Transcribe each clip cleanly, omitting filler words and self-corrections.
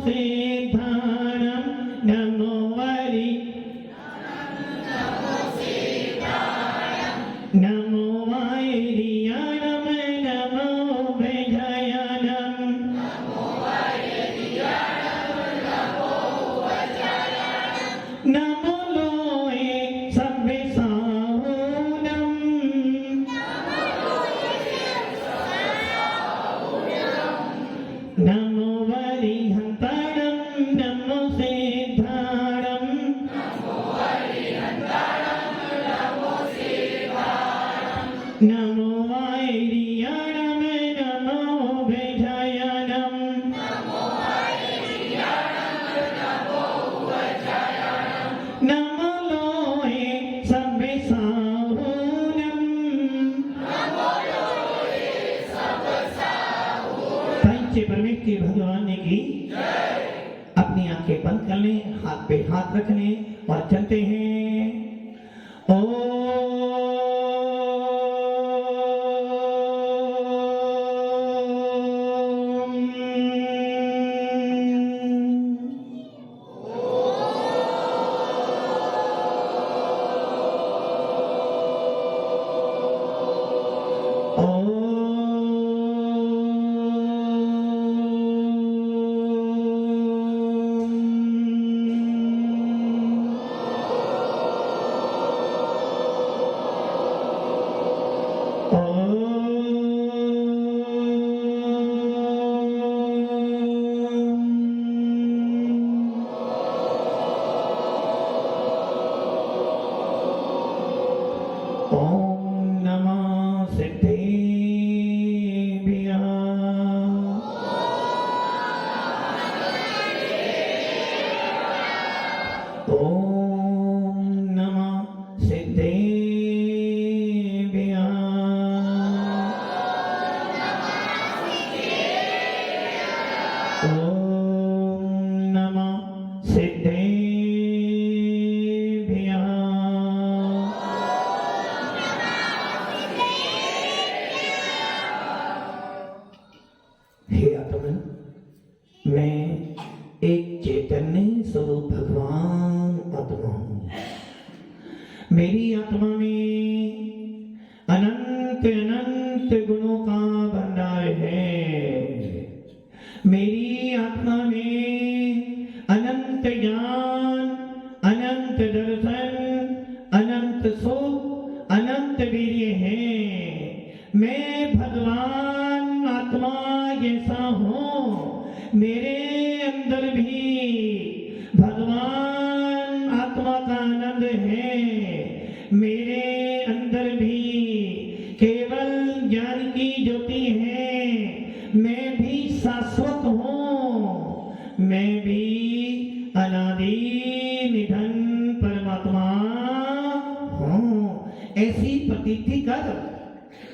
सिद्धाणं नमो वरि नमो वैरियाणं नमो वैजयानं नमो लोये सव्यसाहूनं नमो वरिहन्ताणं नमो सिद्धाणं नमो वैरियाणं नमो वैजयानं नमो लोये सव्यसाहूनं पंच परमेश्वर भगवान ने की अपनी आंखें बंद कर लें, हाथ पे हाथ रख लें और चलते हैं। ओम नमः सिद्धेभ्यः ओम नमः सिद्धेभ्यः ओम नमः सिद्धेभ्यः हे आत्मन, मैं एक चैतन्य स्वरूप भगवान आत्मा हूँ। मेरी आत्मा में अनंत अनंत गुणों का भंडार है। मेरी आत्मा में अनंत ज्ञान, अनंत दर्शन, अनंत सुख, अनंत वीर्य है। मैं भगवान आत्मा जैसा हूँ, मेरे अंदर भी भगवान आत्मा का आनंद है। मेरे अंदर भी केवल ज्ञान की ज्योति है। मैं भी शाश्वत हूँ, मैं भी अनादि निधन परमात्मा हूँ। ऐसी प्रतीति कर,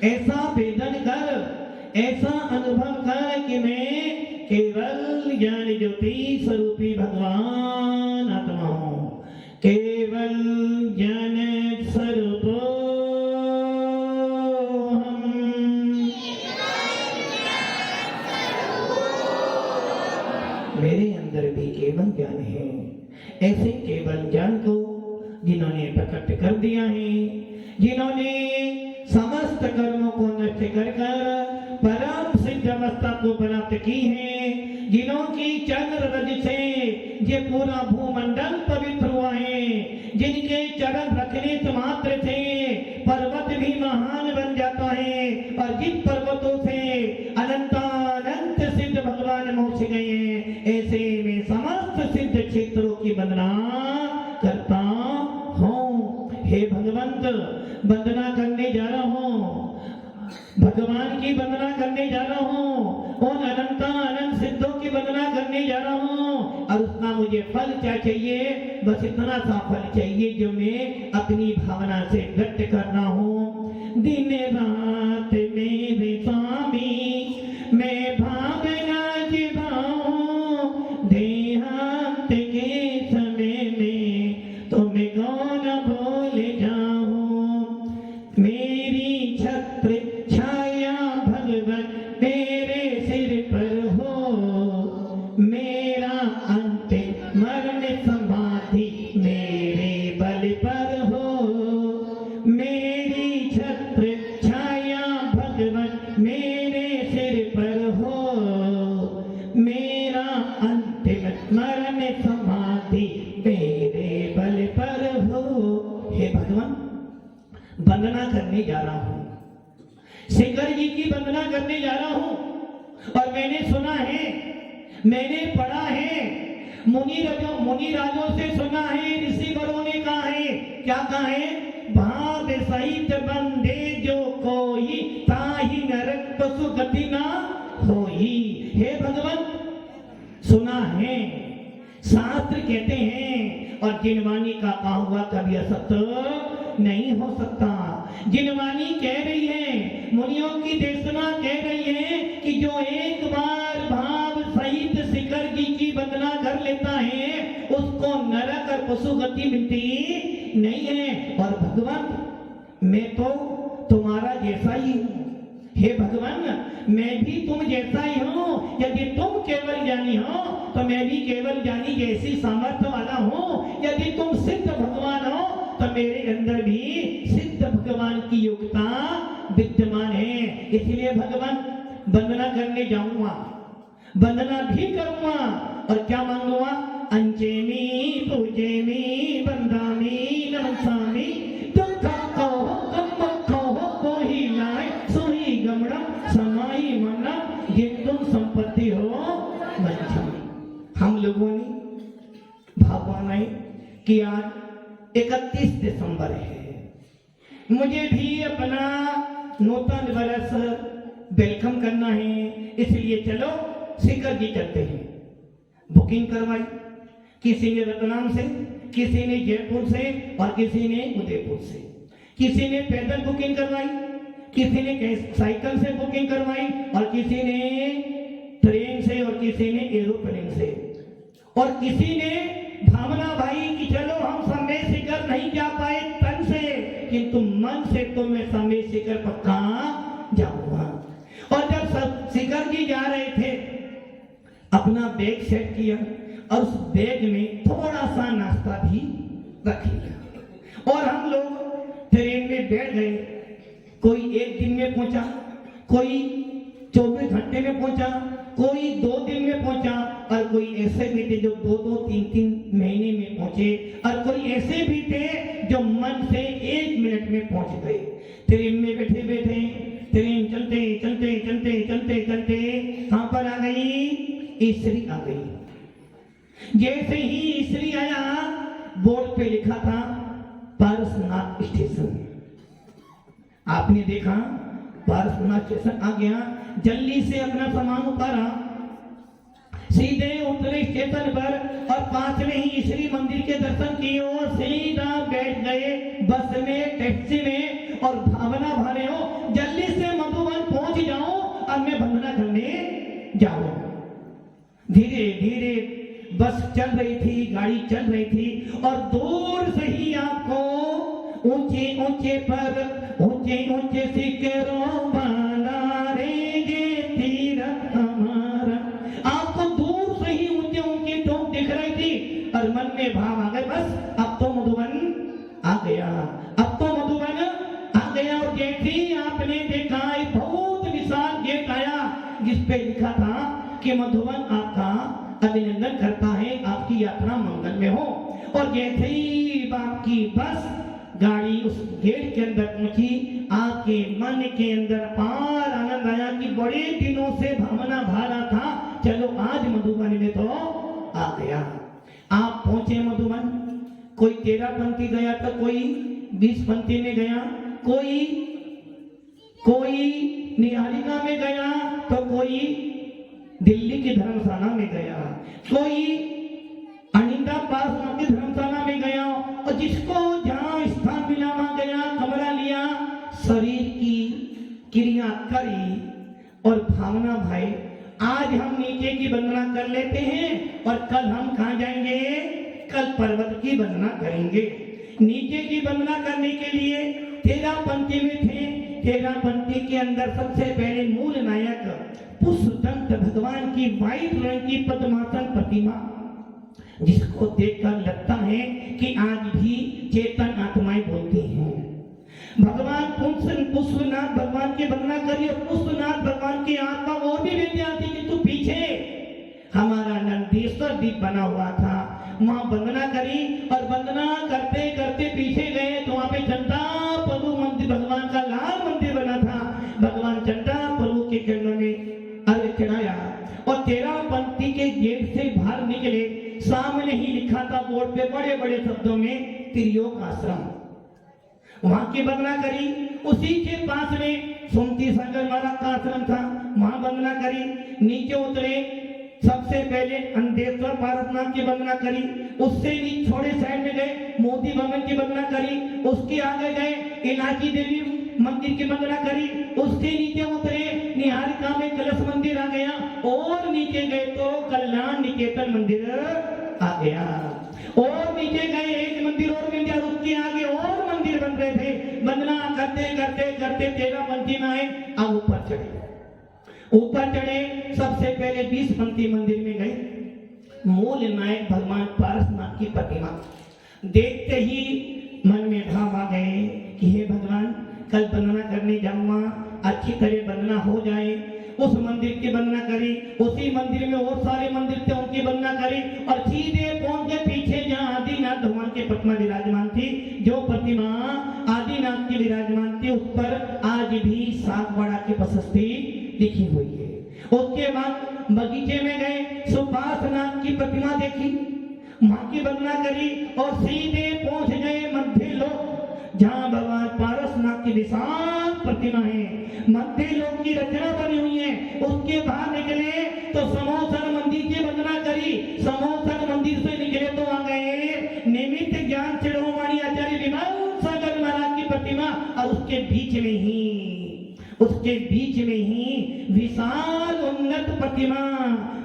ऐसा वेदन कर, ऐसा अनुभव कर कि मैं केवल ज्ञान ज्योति स्वरूपी भगवान आत्मा हूँ। केवल ज्ञान स्वरूप हम। मेरे अंदर भी केवल ज्ञान है। ऐसे केवल ज्ञान को जिन्होंने प्रकट कर दिया है, जिन्होंने समस्त कर्मों को नष्ट कर परम सिद्ध अवस्था को प्राप्त की है, जिन्हों की चरण रज से ये पूरा भूमंडल पवित्र हुआ है, जिनके चरण रखने से मात्र से पर्वत भी महान बन जाता है, और जिन पर्वतों से अनंतानंत सिद्ध भगवान मोक्ष गए हैं, ऐसे में समस्त सिद्ध क्षेत्रों की वंदना करता हूँ। हे भगवंत, वंदना करने जा रहा हूँ, भगवान की वंदना करने जा रहा हूँ, उन अनंत अनंत सिद्धों की वंदना करने जा रहा हूँ। और उसका मुझे फल क्या चाहिए? बस इतना सा फल चाहिए जो मैं अपनी भावना से व्यक्त करना हूँ। दिन रात मेरे स्वामी मैं भावना जिबाऊं, देहांत के समय में तुम्हें कौन भूल जाऊं। मेरी छत्र छाया भगवन मेरे सिर पर हो, मेरा शिखर जी की वंदना करने जा रहा हूं और मैंने सुना है, मैंने पढ़ा है, मुनि राजों से सुना है, ऋषि वरों ने कहा है, क्या कहा है? भाव सहित बंदे जो कोई ताहि नरक पशु गति ना होई। हे भगवान, सुना है, शास्त्र कहते हैं, और जिनवानी का कहा हुआ कभी असत्य नहीं हो सकता। जिनवानी कह रही है, मुनियों की देशना कह रही है कि जो एक बार भाव सहित शिखर जी की वंदना कर लेता है उसको नरक और पशु गति मिलती नहीं है। और भगवान, मैं तो तुम्हारा जैसा ही हूं। हे भगवान, मैं भी तुम जैसा ही हूँ। यदि तुम केवल ज्ञानी हो तो मैं भी केवल ज्ञानी जैसी सामर्थ्य वाला हूँ। यदि तुम सिद्ध भगवान हो तो मेरे अंदर भी सिद्ध भगवान की योग्यता विद्यमान है। इसलिए भगवान, वंदना करने जाऊंगा, वंदना भी करूंगा, और क्या मांगूंगा? अंजेमी पूजेमी वंदामी नमस्कामी समाई मना तुम संपत्ति हो वंचन। हम लोगों ने भावना है कि आज 31 दिसंबर है, मुझे भी अपना नूतन वर्ष वेलकम करना है। इसलिए चलो शिखर जी चलते हैं। बुकिंग करवाई, किसी ने रतलाम से, किसी ने जयपुर से और किसी ने उदयपुर से। किसी ने पैदल बुकिंग करवाई, किसी ने साइकिल से बुकिंग करवाई, और किसी ने ट्रेन से, और किसी ने एरोप्लेन से, और किसी ने भावना भाई कि चलो हम समय शिखर नहीं जा पाए तन से, किंतु मन से तो मैं समय शिखर पक्का जाऊंगा। और जब शिखर जी जा रहे थे, अपना बैग सेट किया और उस बैग में थोड़ा सा नाश्ता भी रख लिया, और हम लोग ट्रेन में बैठ गए। कोई 1 दिन में पहुंचा, कोई 24 घंटे में पहुंचा, कोई 2 दिन में पहुंचा, और कोई ऐसे भी थे जो 2-2, 3-3 महीने में पहुंचे, और कोई ऐसे भी थे जो मन से 1 मिनट में पहुंच गए। ट्रेन में बैठे बैठे ट्रेन चलते चलते चलते चलते चलते कहां पर आ गई? ईसरी आ गई। जैसे ही ईसरी आया, बोर्ड पे लिखा था पारसनाथ स्टेशन। आपने देखा पारसनाथ स्टेशन आ गया, जल्दी से अपना सामान उतारा, सीधे उतरे स्टेशन पर, और पास में ही ईश्वरी मंदिर के दर्शन किए और सीधा बैठ गए बस में, टैक्सी में, और भावना भरे हो जल्दी से मधुबन पहुंच जाओ और मैं वंदना करने जाऊं। धीरे धीरे बस चल रही थी, गाड़ी चल रही थी, और दूर से ही आपको ऊंचे ऊंचे पर ऊंचे ऊंचे शिखरों वाला रे ये तीरथ हमारा, आपको दूर से ही ऊंचे ऊंचे टोक दिख रही थी, और मन में भाव आ गए, बस अब तो मधुबन आ गया, अब तो मधुबन आ गया। और जैसे ही आपने देखा एक बहुत विशाल गेट आया जिस पे लिखा था कि मधुबन आपका अभिनंदन करता है, आपकी यात्रा मंगल में हो। और जैसे ही आपकी बस गाड़ी उस गेट के अंदर पहुंची, आपके मन के अंदर पार आनंद आया कि बड़े दिनों से भावना भारा था, चलो आज मधुबन में तो आ गया। आप पहुंचे मधुबन, कोई 13 पंथी गया तो कोई 20 पंथी में गया, कोई निहारिका में गया तो कोई दिल्ली की धर्मशाला में गया, कोई अनिंदा पास की धर्मशाला में गया, और जिसको जहां स्थान मिला वहां गया, कमरा लिया, शरीर की क्रिया करी। और भावना भाई, आज हम नीचे की वंदना कर लेते हैं, और कल हम कहां जाएंगे? कल पर्वत की वंदना करेंगे। नीचे की वंदना करने के लिए 13 पंक्ति में थे। 13 पंक्ति के अंदर सबसे पहले मूल नायक पुष्पदंत भगवान की वाइट रंग की पद्मासन प्रतिमा, जिसको देखकर लगता है कि आज भी चेतन आत्माएं बोलती हैं। भगवान पुष्पनाथ भगवान की वंदना करिए। पुष्पनाथ भगवान की आत्मा और भी विद्यार्थी, किंतु पीछे हमारा नंदीश्वर दीप बना हुआ था, वहां वंदना करी, और वंदना करते करते पीछे गए तो वहां पे जनता प्रभु मंदिर भगवान का लाल मंदिर बना था। भगवान गेट से बाहर निकले, सामने ही लिखा था बोर्ड पे बड़े बड़े शब्दों में त्रियोग आश्रम। वहां की वंदना करी। उसी के पास में सुमति सागर महाराज का आश्रम था, वहां वंदना करी। नीचे उतरे, सबसे पहले अंधेश्वर पारसनाथ की वंदना करी। उससे भी छोटे साइड में गए, मोती भवन की वंदना करी। उसके आगे गए, इलाकी देवी मंदिर की वंदना करी। उससे नीचे उतरे, निहारिका में कलश मंदिर आ गया। और नीचे गए तो कल्याण निकेतन मंदिर आ गया। और नीचे गए, एक मंदिर और मिल गया। उसके आगे और मंदिर बन रहे थे। वंदना करते करते करते 13 पंक्ति में आए। अब ऊपर चढ़े। सबसे पहले 20 पंक्ति मंदिर में गए। मूल नायक भगवान पारसनाथ की प्रतिमा देखते ही मन में भाव आ गए कि हे भगवान, कल वंदना करने जाऊंगा, अच्छी तरह वंदना हो जाए। उस मंदिर की वंदना करी। उसी मंदिर में और सारे मंदिर थे, उनकी वंदना करी। और सीधे पहुंच के पीछे जहाँ आदिनाथ भगवान की प्रतिमा विराजमान थी, जो प्रतिमा आदिनाथ की विराजमान थी, उस पर आज भी सागवाड़ा की प्रशस्ति लिखी हुई है। उसके बाद बगीचे में गए, सुपासनाथ की प्रतिमा देखी, मां की वंदना करी और सीधे पहुंच गए मध्य लोक, जहां भगवान पारसनाथ की विशाल प्रतिमा है। मध्य लोक की रचना बनी हुई है। उसके बाहर निकले तो समोसर मंदिर की वंदना करी। समोसर मंदिर से निकले तो आ गए निमित्त ज्ञान शिरोमणि आचार्य विमल सागर महाराज की प्रतिमा। और उसके बीच में ही विशाल उन्नत प्रतिमा,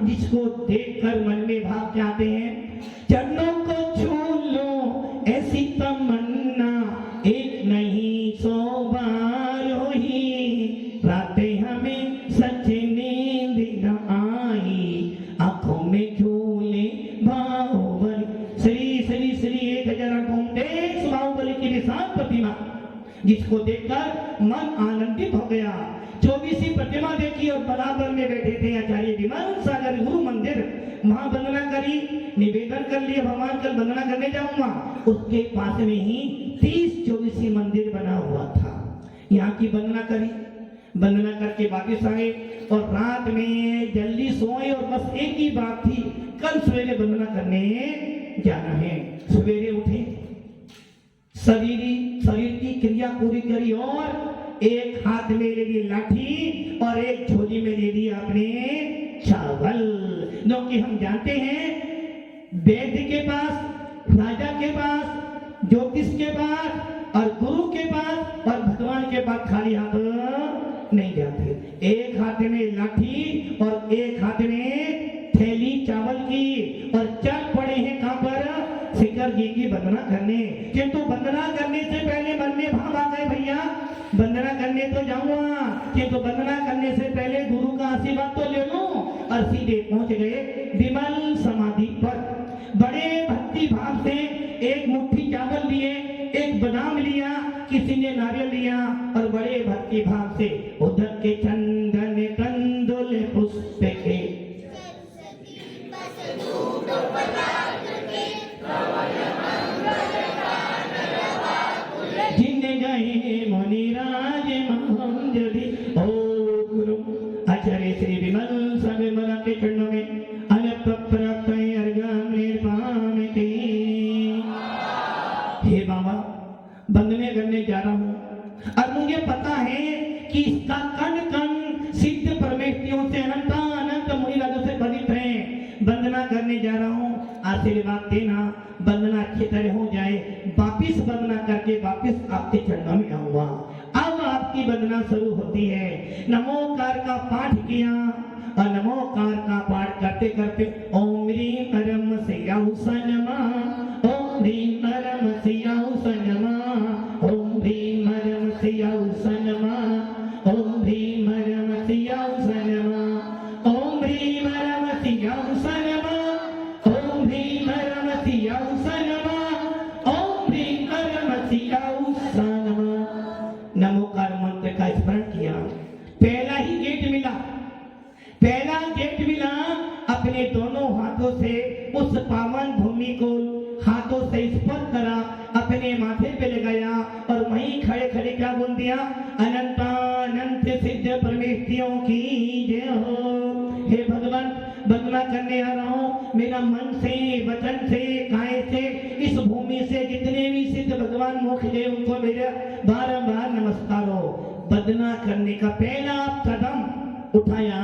जिसको देखकर मन में भाव क्या आते हैं, चरणों को छू लो ऐसी तमन्ना, एक नहीं 100 बार हुई, रातें हमें सच नींद न आई, आंखों में झूले बाहुबली, श्री श्री श्री 1000 आंखों में बाहुबली की विशाल प्रतिमा, जिसको देखकर मन आनंदित हो गया। 24वीं प्रतिमा देखी और बराबर में बैठे थे आचार्य विमल सागर गुरु मंदिर। वहां वंदना करी, निवेदन कर लिया, भगवान कल वंदना करने जाऊंगा। उसके पास में ही 30-24 मंदिर बना हुआ था। यहाँ की वंदना करी, वंदना करके वापिस आए और रात में जल्दी सोए। और बस एक ही बात थी, कल सवेरे वंदना करने जाना है। सवेरे उठे, शरीर की क्रिया पूरी करी और एक हाथ में ले ली लाठी और एक झोली में ले ली अपने चावल। क्योंकि हम जानते हैं वैद्य के पास, राजा के पास, ज्योतिष के पास और गुरु के पास और भगवान के पास खाली हाथ नहीं जाते। एक हाथ में लाठी और एक हाथ में थैली चावल की, और चल पड़े हैं कहां पर, शिखर जी की वंदना करने। किंतु वंदना करने से पहले मन में भाव आ गए, भैया वंदना करने तो जाऊंगा, किंतु वंदना करने से पहले गुरु का आशीर्वाद तो ले लूं। और सीधे पहुंच गए विमल समाधि पर। बड़े भक्ति भाव से एक मुट्ठी चावल लिए, एक बादाम लिया, किसी ने नारियल लिया और बड़े भक्ति भाव से उधर के चंदन कंदुल पुष्प के जिन गए मुनिराज महांजलि। ओ गुरु आचार्य श्री विमल सागर महाराज के चरणों में अनप प्राप्त अर्घ्यम निर्पाम के। हे बाबा, वंदने करने जा रहा हूँ और मुझे पता है कि इसका कण कण सिद्ध परमेष्ठियों से अनंत मुनिराजों से बंधित है। वंदना करने जा रहा हूँ, आशीर्वाद देना, वंदना अच्छी तरह हो जाए। वापिस वंदना करके वापिस आपके चरणों में आऊंगा। अब आपकी वंदना शुरू होती है। नमोकार का पाठ किया और नमोकार का पाठ करते करते ओम ह्रीं परम सियाउसा नमः, ओम ह्रीं परम सियाउसा नमः, ओम ह्रीं परम सियाउसा नमः, ओम ह्रीं परम सियाउसा नमः, ओम ह्रीं परम सियाउसा नमः, ओम ह्रीं परम सियाउसा नमः, ओम ह्रीं परम सियाउसा नमः। नमोकार मंत्र का स्मरण किया। पहला ही गेट मिला, अपने दोनों हाथों से उस पावन भूमि को हाथों से स्पर्श करा, अपने माथे पे लगाया और वहीं खड़े खड़े क्या बोल दिया, अनंतानंत सिद्ध परमेष्ठियों की जय हो। हे भगवान, वंदना करने आ रहा हूँ, मेरा मन से, वचन से, काय से, इस भूमि से जितने भी सिद्ध भगवान मोक्ष दे उनको मेरा बारंबार नमस्कार हो। बदना करने का पहला कदम उठाया,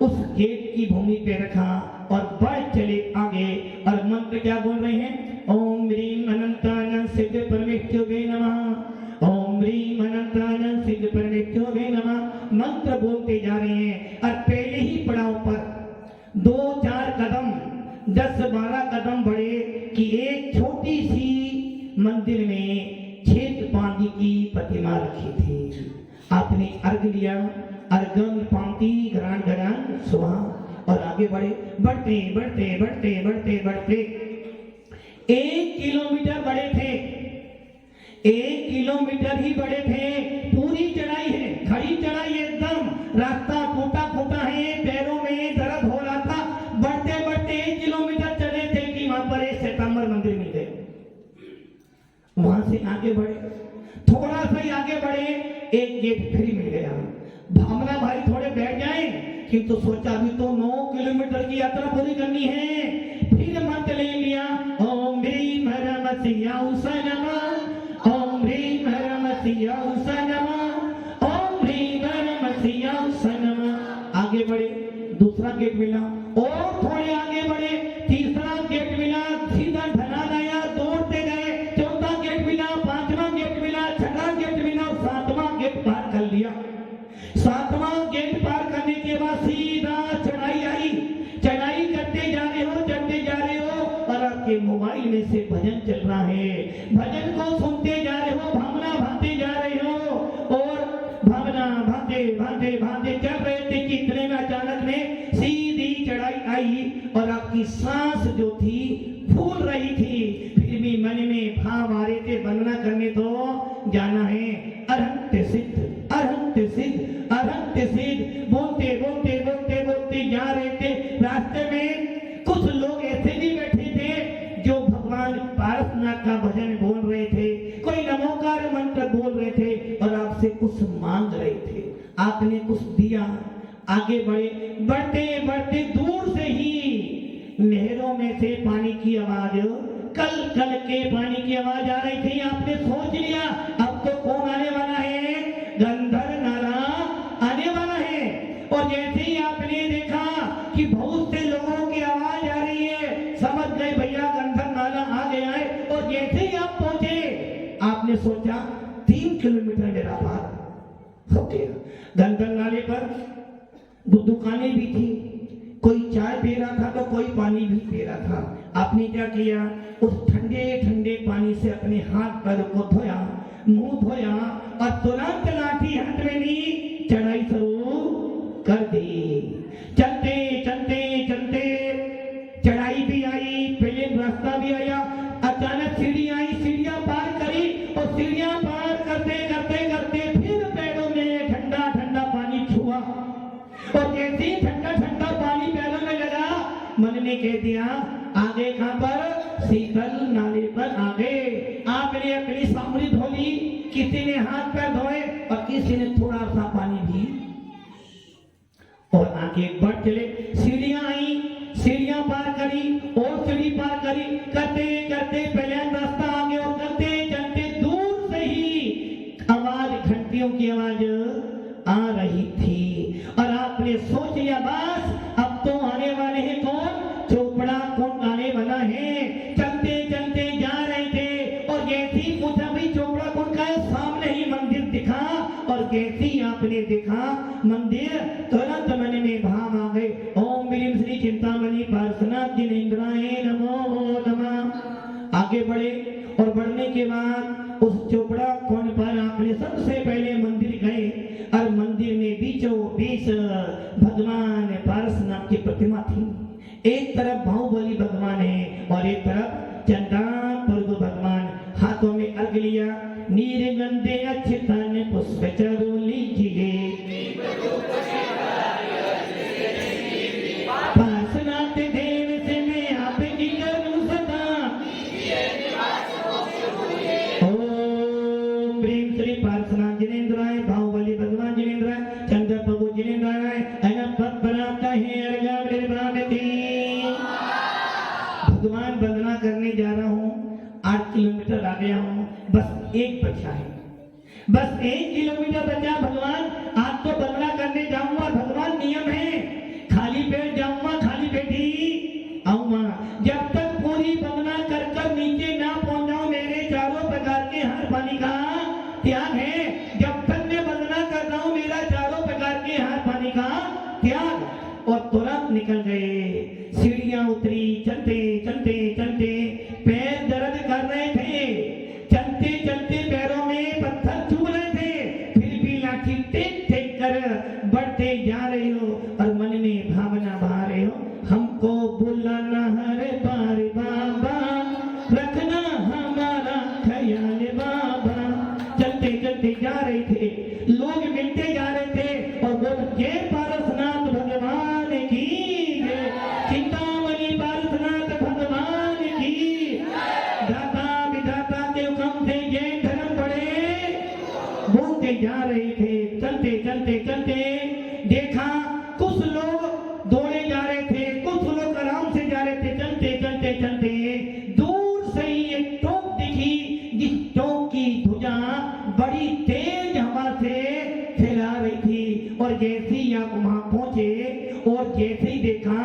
उस गेट की भूमि पे रखा और बढ़ चले आगे। और मंत्र क्या बोल रहे हैं? ओम ह्रीम अनंतानंद सिद्ध परमेश्वरे नमः, ओम ह्रीम अनंतानंद सिद्ध परमेश्वरे नमः मंत्र बोलते जा रहे हैं। और पहले ही पड़ाव पर 2-4 कदम, 10-12 कदम बढ़े कि एक छोटी सी मंदिर में छेद पानी की प्रतिमा रखी थी। आपने अर्घ लिया, अर्घम पांति घरान घरान सुहा, और आगे बढ़े, बढ़ते बढ़ते बढ़ते बढ़ते बढ़ते 1 किलोमीटर बड़े थे, 1 किलोमीटर ही बड़े थे। पूरी चढ़ाई है, खड़ी चढ़ाई एकदम, रास्ता टूटा फूटा है, पैरों में दर्द हो रहा था। बढ़ते बढ़ते 1 किलोमीटर चले थे कि वहां पर एक श्वेतांबर मंदिर मिल गए। वहां से आगे बढ़े, थोड़ा सा ही आगे बढ़े, एक गेट फिर मिल गया। भावना भाई थोड़े बैठ जाए, किंतु सोचा अभी तो 9 किलोमीटर की यात्रा पूरी करनी है। फिर मंत्र ले लिया, ओम ह्रीम हरमसिया नमः, ओम ह्रीम हरमसिया नमः, ओम ह्रीम हरमसिया नमः। आगे बढ़े, दूसरा गेट मिला, और थोड़े आगे बढ़े, तीसरा गेट मिला, सीधा ढलान आया, दौड़ते गए, चौथा गेट मिला, पांचवा गेट मिला, छठा गेट मिला, सातवां गेट पार कर लिया। सातवां गेट पार करने के बाद सीधा चढ़ाई आई, चढ़ाई करते जा रहे हो, चढ़ते जा रहे हो, और आपके मोबाइल में से भजन चल रहा है, भजन को सुनते जा रहे हो, भावना भाते जा रहे हो, और भावना भाते भाते भाते चल रहे थे कि इतने में अचानक में सीधी चढ़ाई आई और आपकी सांस जो थी फूल रही थी। फिर भी मन में भाव आ रहे थे, वंदना करने तो जाना है। अरहंत सिद्ध, अरहंत सिद्ध, अरहंत सिद्ध बोलते बोलते बोलते बोलते जा रहे थे। रास्ते में कुछ लोग ऐसे भी बैठे थे जो भगवान पारसनाथ का भजन बोल रहे थे, कोई नमोकार मंत्र बोल रहे थे और आपसे कुछ मांग रहे थे। आपने कुछ दिया, आगे बढ़े, बढ़ते बढ़ते दूर से ही नहरों में से पानी की आवाज, कल कल के पानी की आवाज आ रही थी। आपने सोच लिया अब तो कौन आने वाला है? गंधर नाला आने वाला है। और जैसे ही आपने देखा कि बहुत से लोगों की आवाज आ रही है, समझ गए भैया गंधर नाला आ गया है। और जैसे ही आप पहुंचे, आपने सोचा 3 किलोमीटर मेरा पार हो गया। गंधर नाले पर दुकानें भी थी, कोई चाय पी रहा था तो कोई पानी भी पी रहा था। आपने क्या किया? उस ठंडे ठंडे पानी से अपने हाथ पैर को धोया, मुंह धोया और तुरंत लाठी हाथ में ली, चढ़ाई शुरू कर दी। चलते चलते चलते चढ़ाई भी आई, पहले रास्ता भी आया, अचानक सीढ़ी आई, सीढ़ियां पार करी और सीढ़ियां पार करते करते करते फिर पैरों में ठंडा ठंडा पानी छुआ। और जैसे ही ठंडा ठंडा पानी पैरों में लगा, मन ने कह दिया आगे कहां पर? शीतल नाले पर आगे। आपने अपनी सामरी धो ली, किसी ने हाथ पैर धोए और किसी ने थोड़ा सा पानी भी, और आगे बढ़ चले। सीढ़ियां आई, सीढ़ियां पार करी और सीढ़ी पार करी, करते करते पहले रास्ता आगे और करते चलते दूर से ही आवाज, घंटियों की आवाज आ रही थी। और आपने सोच लिया बस अब तो आने वाले हैं कौन? चोपड़ा कौन आने वाला है। चलते चलते जा रहे थे और जैसे ही पूछा भाई चोपड़ा कौन का है, सामने ही मंदिर दिखा। और जैसे ही आपने देखा मंदिर, तुरंत मन में भाव आ गए, ओम ह्रीम श्री चिंतामणि पार्श्वनाथ जिनेंद्राय नमो नमः। आगे बढ़े और बढ़ने के बाद उस चोपड़ा कौन पर आपने सबसे पहले मंदिर गए और मंदिर में बीचों बीच भगवान पारसनाथ की प्रतिमा थी। एक तरफ बाहुबली भगवान है और एक तरफ चंदा प्रभु भगवान। हाथों में अर्घ लिया, नीरगंधे अक्षतान पुष्प चरो लीजिए, पार्श्वनाथ देव से मैं आपकी करूं सदा। ओम ह्रीम श्री पार्श्वनाथ जिनेंद्राय, बाहुबली भगवान जिनेंद्राय, चंद्र प्रभु जिनेंद्राय, अनंत पद्मनाथ है अर्घा ब्रह्मति। जा रहा हूँ, 8 किलोमीटर आ गया हूँ, बस एक बचा है, बस 1 किलोमीटर बचा भगवान। आज तो बंदना करने जाऊंगा भगवान, नियम है खाली पेट जाऊंगा, खाली पेट ही आऊंगा। जब तक पूरी बंदना कर कर नीचे ना पहुंच जाऊं, मेरे चारों प्रकार के हर पानी का त्याग है। जब तक मैं बंदना कर रहा हूं, मेरा चारों प्रकार के हर पानी का त्याग। और तुरंत निकल गए, सीढ़ियां उतरी, चलते चलते चलते पैर दर्द कर रहे थे, चलते चलते पैरों में पत्थर चुभ रहे थे, फिर भी लाठी टेक टेक कर बढ़ते जा रहे हो और मन में भावना बहा रहे हो, हमको बुलाना हर बार बाबा, रखना हमारा ख्याल बाबा। चलते चलते जा रहे थे, लोग मिलते जा रहे थे और बोल जय पारसनाथ भगवान की जय, चिंतामणि पारसनाथ भगवान की। दाता विधाता के हुक्म से जय धर्म पड़े बोलते जा रहे थे। चलते चलते चलते देखा कुछ लोग दौड़े जा रहे थे, कुछ लोग आराम से जा रहे थे। चलते चलते चलते दूर से ही एक टोक दिखी, जिस टोक की ध्वजा बड़ी तेज हवा से फैला रही थी। और जैसे ही आप वहां पहुंचे और जैसे ही देखा,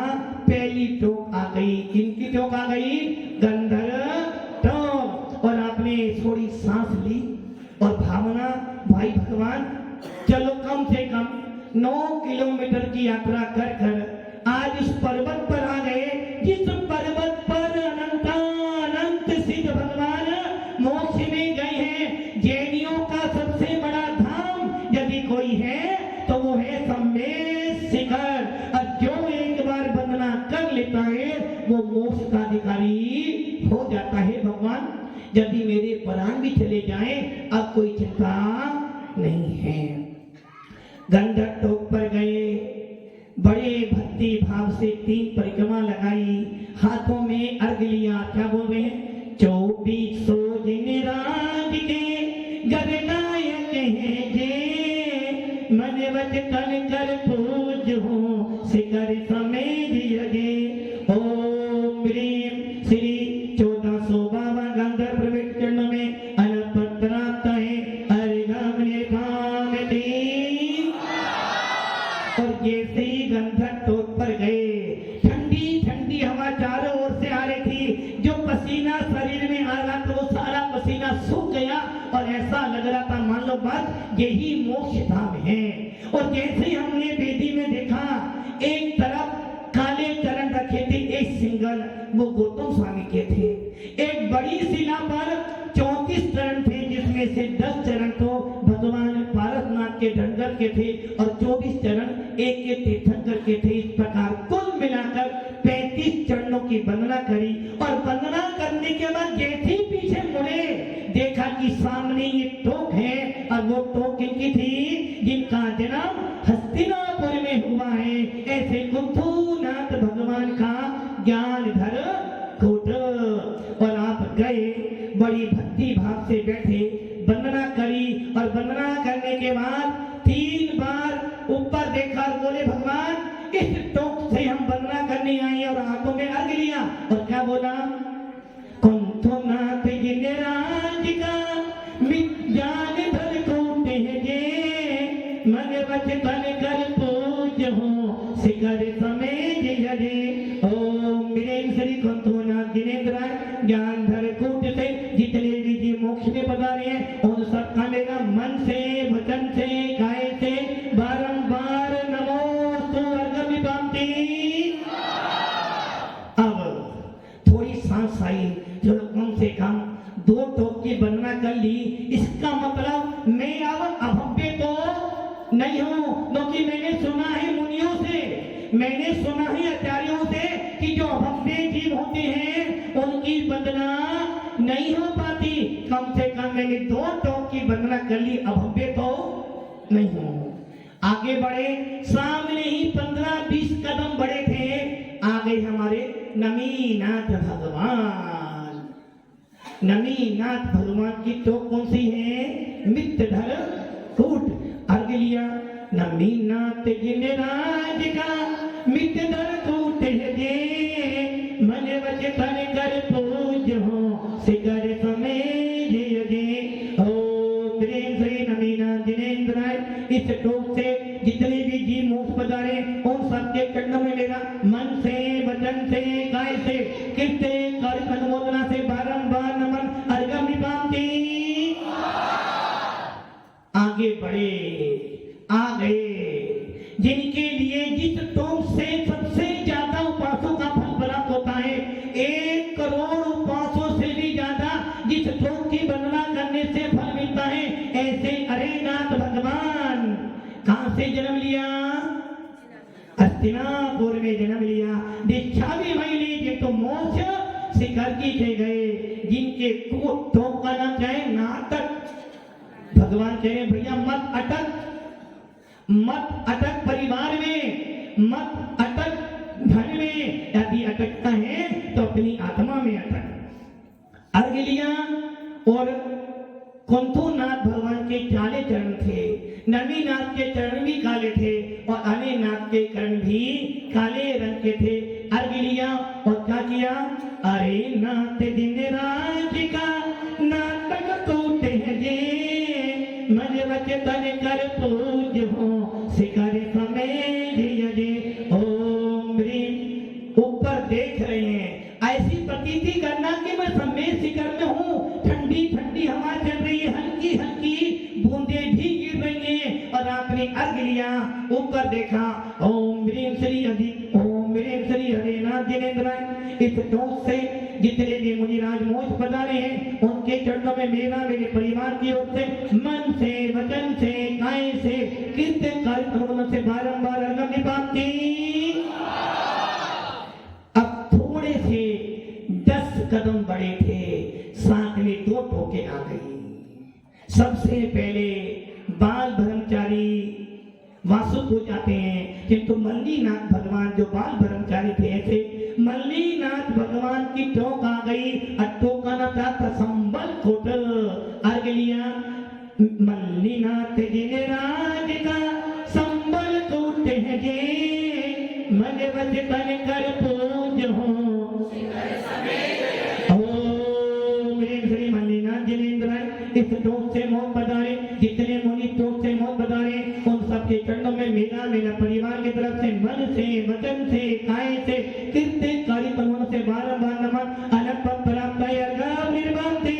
पहली टोक आ गई। किनकी टोक आ गई? गंधर्व टोक। और आपने थोड़ी सांस ली और भावना, भाई भगवान चलो कम से कम 9 किलोमीटर की यात्रा कर कर आज इस पर्वत पर आ गए, जिस पर्वत पर अनंत सिद्ध भगवान मोक्ष में गए हैं। जैनियों का सबसे बड़ा धाम यदि कोई है तो वो है सम्मेद शिखर। और जो एक बार वंदना कर लेता है वो मोक्ष का अधिकारी हो जाता है। भगवान यदि मेरे प्राण भी चले जाएं, अब कोई चिंता नहीं है। गंधर्व टोक पर गए, बड़े भक्ति भाव से 3 परिक्रमा लगाई, हाथों में अर्घ लिया। क्या बोल रहे हैं? 2400 जिन राज के गणनायक हैं जे, मन वचन कर पूज हो शिखर समेत यजे। ओम ह्रीम श्री 1452 गंधर्व प्रवेश चरण में अनपत्राता है अर्घम निर्भाम दी। और जैसे ही गंधर्व टोक पर गए, ठंडी ठंडी हवा चारों ओर से आ रही थी। जो पसीना शरीर में आ रहा था वो सारा पसीना सूख गया और ऐसा लग रहा था मान लो बस यही मोक्ष धाम है। और जैसे ही हमने वेदी में देखा, एक तरफ काले चरण रखे थे, एक सिंगल, वो गौतम स्वामी के थे। एक बड़ी शिला पर 34 चरण थे, जिसमें से 10 चरण तो भगवान पारसनाथ के धनगर के थे और 24 चरण एक के तीर्थंकर के थे। इस प्रकार कुल मिलाकर 35 चरणों की वंदना करी। और वंदना करने के बाद जैसे ही पीछे मुड़े, देखा कि सामने ये टोक है। और वो टोक इनकी थी जिनका जन्म हस्तिनापुर में हुआ है। ऐसे कुंथुनाथ भगवान का ज्ञानधर कूट। और आप गए, बड़ी भक्ति भाव से बैठे, वंदना करी। और वंदना करने के बाद 3 बार ऊपर देखा और बोले भगवान इस टोक से हम वंदना करने आए। और हाथों में अर्घ लिया और क्या बोला? कुंथुनाथ जिन राज का ज्ञानधर कूट है जे, मन वचन कर पूज हो शिखर समेत यजे। ओम ह्रीम श्री कुंथुनाथ जिनेन्द्राय ज्ञानधर कूट से जितने भी जी मोक्ष में पधारे हैं उन सबका मेरा मन से, वचन से, काय से बारंबार नमोस्तु अर्घ विभांति। अब थोड़ी सांस आई, जो कम से कम 2 टोक की वंदना कर ली। इसका मतलब मैं अब अभव्य तो नहीं हूं, क्योंकि मैंने सुना है मुनियों से, मैंने सुना है आचार्यों से कि जो अभव्य जीव होते हैं उनकी वंदना नहीं हो पाती। कम से कम मैंने 2 टोक की वंदना कर ली, अभव्य तो नहीं हूं। आगे बढ़े, सामने ही 15-20 कदम बढ़े थे, आ गए हमारे नमीनाथ भगवान। नमीनाथ भगवान की टोक कौन सी है? मित्रधर कूट। अर्घ लिया, नमीनाथ जिन राज का मित्रधर कूट है जे, मन वचन कर पूज कीर्ते कर अनुमोदना से बारंबार नमन अर्घम निपाती। आगे बढ़े, आ गए जिनके लिए जिस टोक से सबसे ज्यादा उपासों का फल प्राप्त होता है, 1 करोड़ उपासों से भी ज्यादा जिस टोक की वंदना करने से फल मिलता है, ऐसे अरेनाथ भगवान कहां से जन्म लिया? हस्तिनापुर में जन्म लिया। दीक्षा भी वही ली जिनको मोक्ष शिखर की थे गए, जिनके टोक का नाम क्या है? नाटक। भगवान कह रहे भैया मत अटक, मत अटक परिवार में, मत अटक धन में। यदि अटकता है तो अपनी आत्मा में अटक। अर्घ लिया और कुंथुनाथ भगवान के काले चरण थे, नवीनाथ के चरण भी काले थे और अनेनाथ के चरण भी काले रंग के थे। अर्घ लिया और क्या किया? अरे नाथ दिन रात का नाटक टूटे जे, मन वचन कर पूज हो शिखर समेत यजे। ओम ह्रीम। ऊपर देख रहे हैं, ऐसी प्रतीति करना कि मैं समेत शिखर में हूँ, ठंडी ठंडी हवा चल रही है, हल्की हल्की बूंदे भी गिर रही हैं। और आपने अर्घ लिया, ऊपर देखा, ओम ह्रीम श्री अधि, ओम ह्रीम श्री हरेनाथ जिनेन्द्राय। इस टोक से जितने भी मुनिराज मोक्ष पधारे हैं, उनके चरणों में मेरा, मेरे परिवार की ओर से मन से, वचन से, काय से, कीर्तन कार्य से बारंबार अर्घम निपाती। अब थोड़े से 10 कदम बढ़े थे, साथ में 2 टोके आ गई। सबसे पहले बाल ब्रह्मचारी वासु को जाते हैं, किंतु मल्लीनाथ भगवान जो बाल ब्रह्मचारी थे, ऐसे मल्लीनाथ भगवान की टोक आ गई। टोक का नाम था संबल कोट। अर्घ लिया, मल्लीनाथ जिने राज का संबल कोट है जे, मन वचन कर पूज हो। ओम श्री मल्लीनाथ जिनेन्द्राय। इस टोक से मोह पधारे, जितने मुनि टोक से मोह पधारे, उन सबके चरणों में मेरा, मेरा परिवार की तरफ से मन से, वचन से, काय से, कीर्तन कार्य से बारंबार नमन अनंत प्राप्त अर्घम निपाती।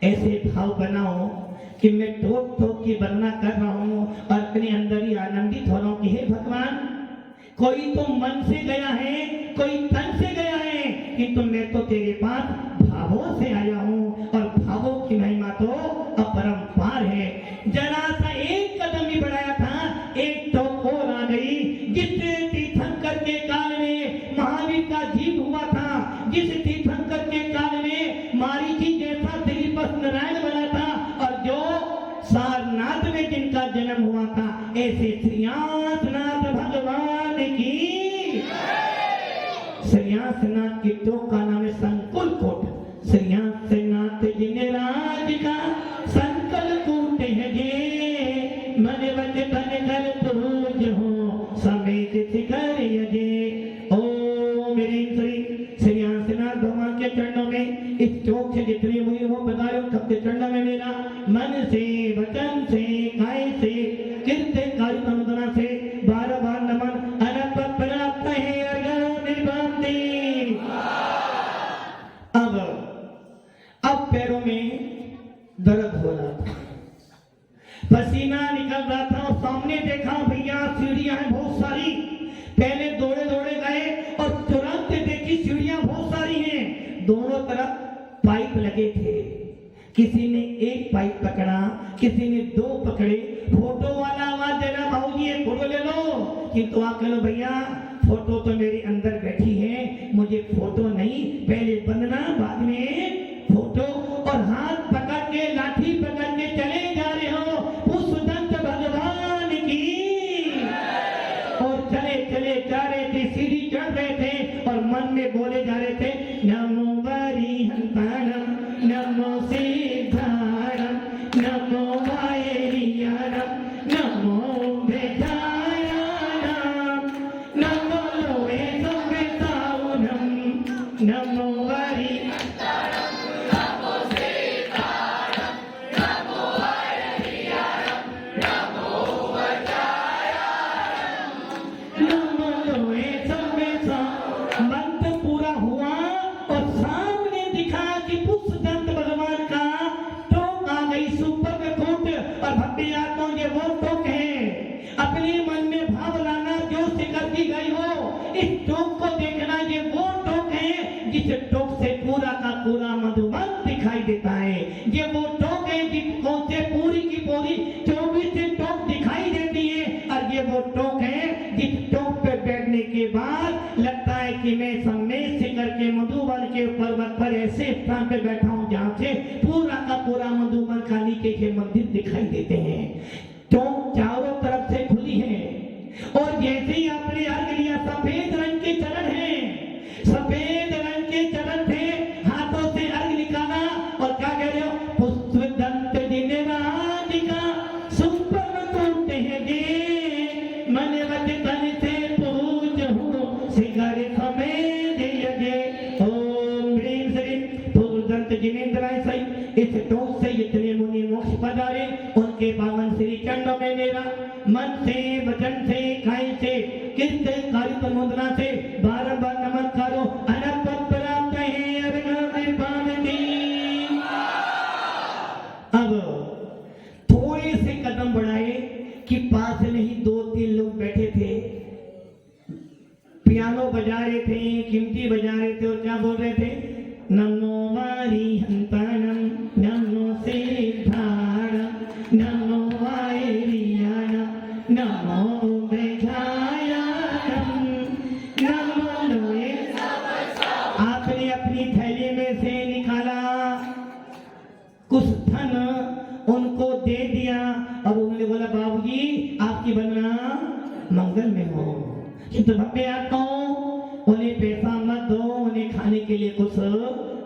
ऐसे भाव बनाओ कि मैं ठोक ठोक की वंदना कर रहा हूँ और अपने अंदर ही आनंदित हो रहा हूँ कि हे भगवान, कोई तो मन से गया है, कोई तन से गया है, किंतु मैं तो तेरे पास भावों से आया हूँ और भावों की महिमा तो अपरंपार है। जरा सा 1 कदम ही बढ़ाया था, 1 टोक और आ गई। जिस तीर्थंकर के काल में महावीर का जीव हुआ था, जिस तीर्थंकर के काल में मारीची जैसा दिलीपस नारायण बना था, और जो सारनाथ में जिनका जन्म हुआ था, ऐसे श्रीनाथ भगवान की, श्रीनाथ की टोक का नाम है संकुल कोट। श्रीनाथ जिने राज का संकल कोट है जे, मन वचन कर पूज हो समेत शिखर यजे। ओम श्रीनाथ भगवान के चरणों में, इस टोक से जितने मुनि हो पधारे, सबके चरणों में मेरा मन से, वचन से, काय से, कीर्तन कार्य अनुमोदना से बारंबार नमन अनंत प्राप्त है अर्घम निपाती। अब पैरों में दर्द हो रहा था, पसीना निकल रहा था और सामने देखा भैया सीढ़ियां हैं बहुत सारी। पहले दौड़े दौड़े गए और तुरंत देखी सीढ़ियां बहुत सारी हैं, दोनों तरफ पाइप लगे थे। किसी ने 1 पाइप पकड़ा, किसी ने 2 पकड़े। फोटो वाला आवाज दे रहा, भाऊजी एक फोटो ले लो, किंतु आप कह लो भैया फोटो तो मेरे अंदर बैठी है, मुझे फोटो नहीं, पहले वंदना बाद में फोटो। और हाथ पकड़ के, लाठी पकड़ के चले जा रहे हो पुष्पदंत भगवान की, और चले चले जा रहे थे, सीढ़ी चढ़ रहे थे और मन में बोले जा रहे थे, नमो वरिहंताणम, नमो सिद्धाणम, नमो वायरियाणम, नमो भेदायाणम, नमो लोहे संवेदाउनम, नमो वरिहंताणम, नमो सिद्धाणम, नमो वायरियाणम, नमो भेदायाणम, नमो लोहे संवेदाउनम, जिस टोक से पूरा का पूरा मधुबन दिखाई देता है। ये वो टोक है जिसको से पूरी की पूरी 24 टोक दिखाई देती है। और ये वो टोक है जिस टोक पे बैठने के बाद लगता है कि मैं सम्मेद से करके मधुबन के पर्वत पर ऐसे स्थान पे बैठा हूँ जहाँ से पूरा का पूरा मधुबन कालिके के मंदिर दिखाई देते हैं। टोक चारों तरफ से खुली है और जैसे ही आपने अर्घ लिया सफेद रंग के चरण है, सफेद रंग के चरण थे, हाथों से अर्घ निकाला और क्या कह रहे हो? पुष्प दंत दिनराजिका सुपर तोड़ते हैं जे मन वच तन से पूज हूँ शिखर समेत यजे ओम ह्रीं श्रीं पूर्वदंत जिनेन्द्राय सही। इस टोक से इतने मुनि मोक्ष पधारे, उनके पावन श्री चरणों में मेरा मन से वचन से काय से किस कारित मुद्रा से बारंबार नमस्कारों अनपत प्राप्त है अर्घ पावती। अब थोड़े से कदम बढ़ाए कि पास में ही 2-3 लोग बैठे थे, पियानो बजा रहे थे, कीमती बजा रहे थे और क्या बोल रहे थे? नमो वारी हंतानम नमो सिद्धाणम नमो वायरियाणम नमो मेघायाणम नमो लोए। आपने अपनी थैली में से निकाला कुछ धन, उनको दे दिया और उन्होंने बोला बाबूजी आपकी बनना मंगल में हो। किंतु भव्य आता उन्हें पैसा मत दो, उन्हें खाने के लिए कुछ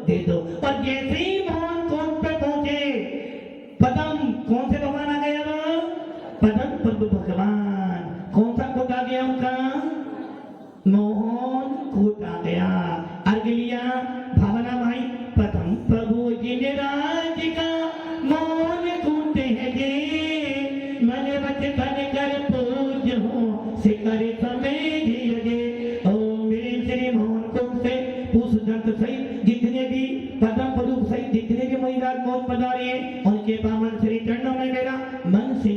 दे दो। और जैसे ही मोहन कोट पे पहुंचे, पदम कौन से भगवान आ गए? अब पदम प्रभु भगवान। कौन सा कोट आ गया उनका? मोहन कोट आ गया। अर्घ लिया भावना भाई पदम प्रभु जिनेराजिका मोहन कोट है जे मन वच तन कर पूज हो शिखर समेत यजे ओम ह्रीं श्रीं मोहन कोट से पुष्पदंत सहित जितने भी पदम प्रभु सहित जितने भी महिला मोक्ष पधारे हैं उनके पावन श्री चरणों में मेरा मन से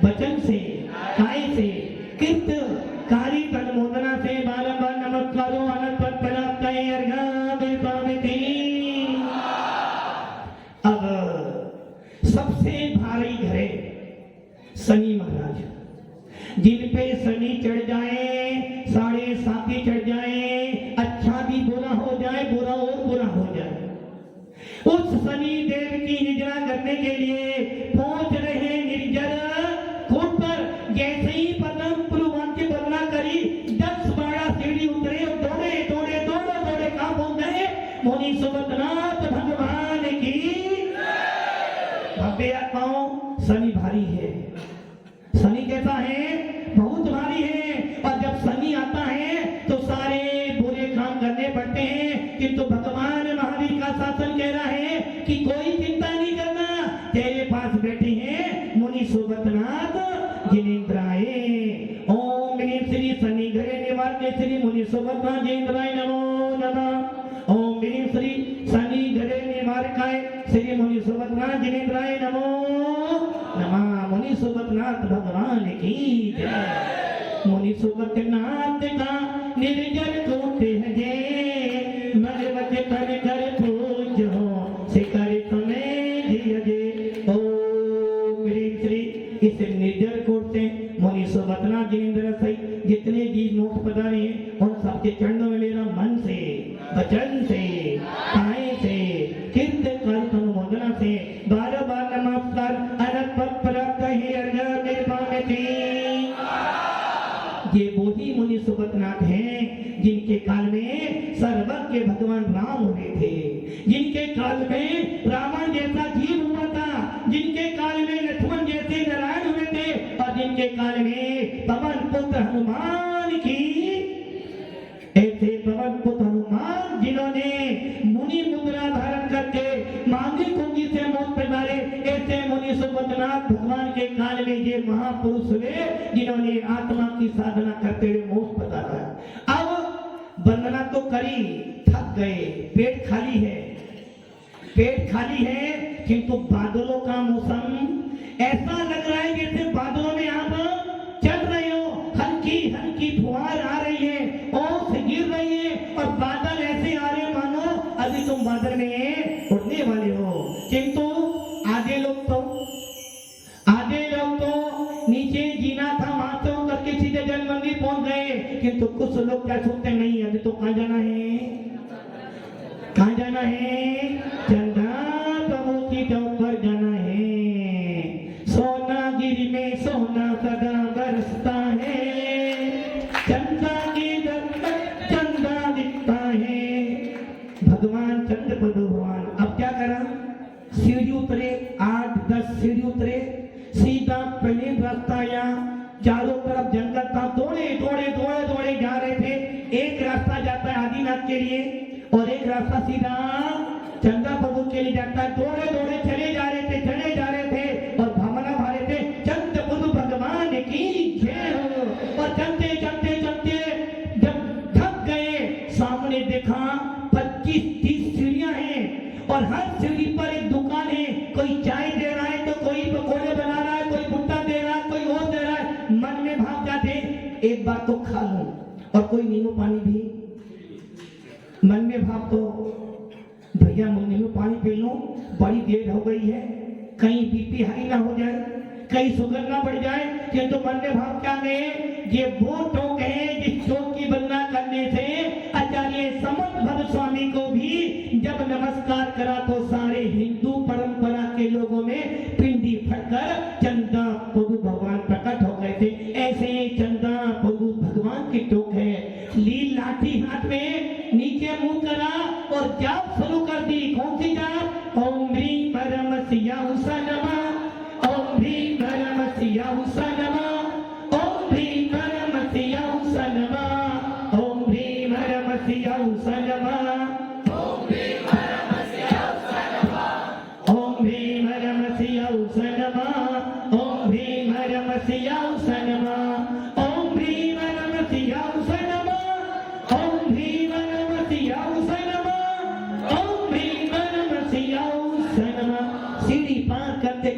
वचन से काय से कृत कारी तन्मोदना से बारंबार नमस्कारों अनंत पद प्राप्त है अर्घ पावती। अब सबसे भारी घरे शनि महाराज, जिन पे शनि चढ़ जाए, 7.5 चढ़ जाए, अच्छा भी बुरा हो जाए, बुरा और बुरा हो जाए, उस शनि देव की निद्रा करने के लिए पहुंच रहे निर्जर कोट पर। जैसे ही पदम प्रभुवान की वंदना करी 10-12 सीढ़ी उतरे और दौड़े दौड़े दौड़े दौड़े कहां पहुंच गए? मुनि सुबतनाथ भगवान की भव्य आत्माओं। शनि भारी है। शनि कैसा है? बहुत भारी है। और जब शनि आता है तो सारे बुरे काम करने पड़ते हैं, किंतु भगवान महावीर का शासन कह रहा है कि कोई चिंता नहीं करना, तेरे पास बैठे हैं मुनि सुबतनाथ जिनेन्द्राय। ओम ह्रीं श्री शनि घरे निवारक श्री मुनि सुबतनाथ जिनेन्द्राय नमो नमः। ओम ह्रीं श्री शनि घरे निवारकाय श्री मुनि सुबतनाथ जिनेन्द्राय नमो नमः। मुनि सुबतनाथ भगवान की जय। मुनि सुबतनाथ का निर्जर कोट है जे मन वच तन कर पूज हो शिखर समेत यजे ओम ह्रीं श्री। इस निर्जर कोट से मुनि सुबतनाथ जिनेन्द्र सहित जितने जीव मोक्ष पधारे हैं उन सबके चरणों में मेरा मन से वचन से काय से कीर्त कर अनुमोदना से बार-बार नमस्कार अनंत पद प्राप्त है अर्घ पावती। ये वही मुनि सुबतनाथ हैं जिनके काल में सर्वज्ञ भगवान राम हुए थे, जिनके काल में रावण जैसा जीव हुआ था, जिनके काल में लक्ष्मण जैसे नारायण हुए थे और जिनके काल में पवन पुत्र हनुमान की ऐसे पवन पुत्र हनुमान जिन्होंने मुनि मुद्रा धारण करके मांगी कुंजी से मोक्ष पधारे, ऐसे मुनि सुबतनाथ भगवान के काल में ये महापुरुष हुए जिन्होंने आत्मा की साधना करते हुए मोक्ष पधारा। अब वंदना तो करी, थक गए, पेट खाली है, पेट खाली है, किंतु बादलों का मौसम ऐसा लग रहा है जैसे बादलों में आप चल रहे हो, हल्की हल्की फुहार आ रही है, ओस गिर रही है और बादल ऐसे आ रहे हैं तुम बादल में उड़ने वाले हो। किंतु आधे लोग तो नीचे जीना था, वहां से करके सीधे जल मंदिर पहुंच गए। किंतु कुछ लोग क्या सोचते, नहीं अभी तो कहाँ जाना है, कहाँ जाना है, चंदा प्रभु की चौक पर जाना है। सोनागिरी में सोना सदा बरसता है, चंदा की दस्तक चंदा दिखता है। भगवान चंद्र भगवान अब क्या करा, सीढ़ी उतरे, 8-10 सीढ़ी उतरे, सीधा प्लेन रास्ता आया, चारों तरफ जंगल था, दौड़े जा रहे थे। एक रास्ता जाता है आदिनाथ के लिए और एक रास्ता सीधा चंदा प्रभु के लिए जाता है। दौड़े चले जा रहे थे और भावना भा रहे थे, चंद्र प्रभु भगवान की जय हो। और चलते जब थक गए, सामने देखा 25-30 सीढ़ियां हैं और हर सीढ़ी पर एक दुकान है। कोई चाय दे रहा है तो कोई पकौड़े बना रहा है, कोई भुट्टा दे रहा है, कोई और दे रहा है। मन में भाव जाते, एक बार तो खा लूं, और कोई नींबू पानी भी मन में भाव, तो भैया नींबू पानी पी लूं, बड़ी देर हो गई है, कहीं बीपी हाई ना हो जाए, कहीं शुगर ना बढ़ जाए। किंतु तो मन में भाव क्या गए, ये वो टोक है जिस टोक की वंदना करने से आचार्य समर्थभद्र स्वामी को भी जब नमस्कार करा तो सारे हिंदू परंपरा के लोगों में पिंडी फटकर चंदा प्रभु भगवान प्रकट हो गए थे। ऐसे चंदा प्रभु भगवान की टोक है। लील लाठी हाथ में, नीचे मुंह करा और जाप शुरू कर दी। कौन सी जाप, ओम ह्रीं परम सियाहुसा नमः, ओम ह्रीं परम सियाहुसा नमः, ओम ह्रीं परम सियाहुसा नमः, ओम ह्रीं परम सियाहुसा नमः, ओम ह्रीं परम सियाहुसा नमः, ओम ह्रीं परम सियाहुसा नमः, ओम ह्रीं परम सियाहुसा नमः, ओम ह्रीं परम सियाहुसा नमः, ओम ह्रीं परम सियाहुसा नमः, ओम ह्रीं परम सियाहुसा नमः। सीढ़ी पार करते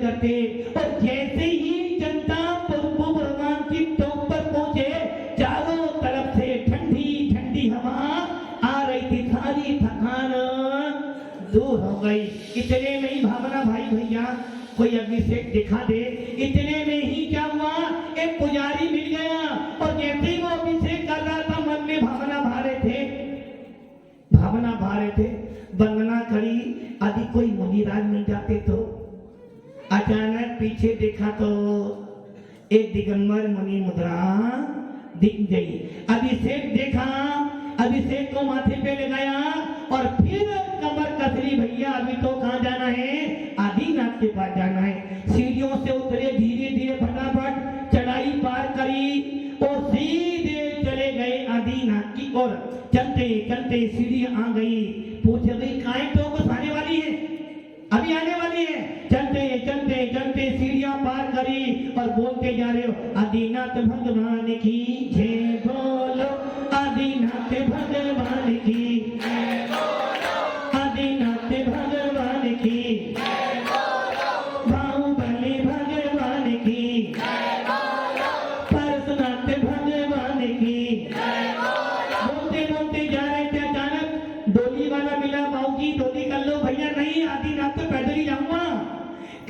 और जैसे ही जनता प्रभु भगवान की टोक पर पहुंचे, चारों तरफ से ठंडी हवा आ रही थी, सारी थकान दूर हो गई। इतने में ही भावना भाई भैया कोई अभिषेक दिखा दे। इतने में ही क्या हुआ, एक पुजारी मिल गया और जैसे ही वो अभिषेक कर रहा था, मन में भावना भा रहे थे, वंदना करी। आदि कोई मुनिराज मिल जाते तो अचानक पीछे देखा तो एक दिगंबर मुनि मुद्रा दिख गई। अभिषेक देखा, अभिषेक को माथे पे लगाया और फिर कमर कसरी, भैया अभी तो कहाँ जाना है, आदिनाथ के पास जाना है। सीढ़ियों से उतरे, धीरे फटाफट चढ़ाई पार करी और सीधे चले गए आदिनाथ की ओर। चलते सीढ़ी आ गई, पूछे भाई काहे तो आने वाली है, अभी आने वाली है। चलते सीढ़ियां पार करी और बोलते जा रहे हो, आदिनाथ भगवान की जय बोलो, आदिनाथ भगवान की जय बोलो, आदिनाथ भगवान की जय बोलो, बाहुबली भगवान की जय बोलो, परशुनाथ भगवान की जय बोलो। बोलते जा रहे थे, अचानक डोली वाला मिला, बाबूजी डोली कर लो। भैया नहीं, आदिनाथ तो पैदल ही जाऊंगा।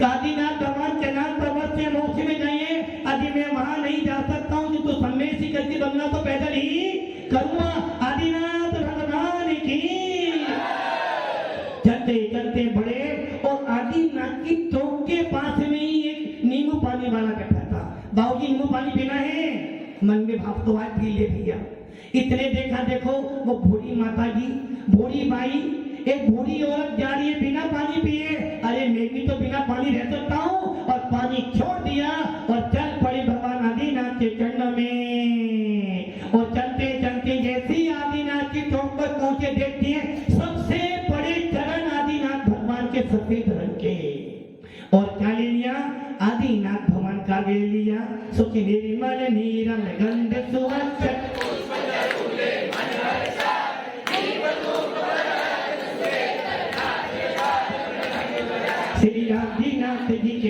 आदिनाथ भगवान चनान पर्वत से मोक्ष में जाइए, आदि मैं वहां नहीं जा सकता हूँ, तो सन्यासी करके बनना तो पैदल ही करूंगा। आदिनाथ भगवान की। चलते बड़े और आदिनाथ की टोक के पास में ही एक नींबू पानी वाला बैठा था। बाबूजी नींबू पानी पीना है, मन में भाव तो आज पी ले भैया। इतने देखो वो बूढ़ी माता जी, बूढ़ी बाई, एक बूढ़ी औरत जा रही है बिना पानी पिए। अरे मैं भी तो बिना पानी रह सकता हूँ, और पानी छोड़ दिया और चल पड़ी भगवान आदिनाथ के चरणों में। और चलते जैसे ही आदिनाथ की टोक पर पहुंचे, देखती है सबसे बड़े चरण आदिनाथ भगवान के सफेद रंग के। और क्या ले लिया, आदिनाथ भगवान का ले लिया, सुखी निर्मल नीरम गंध सुवंच श्री आदिनाथ जी के।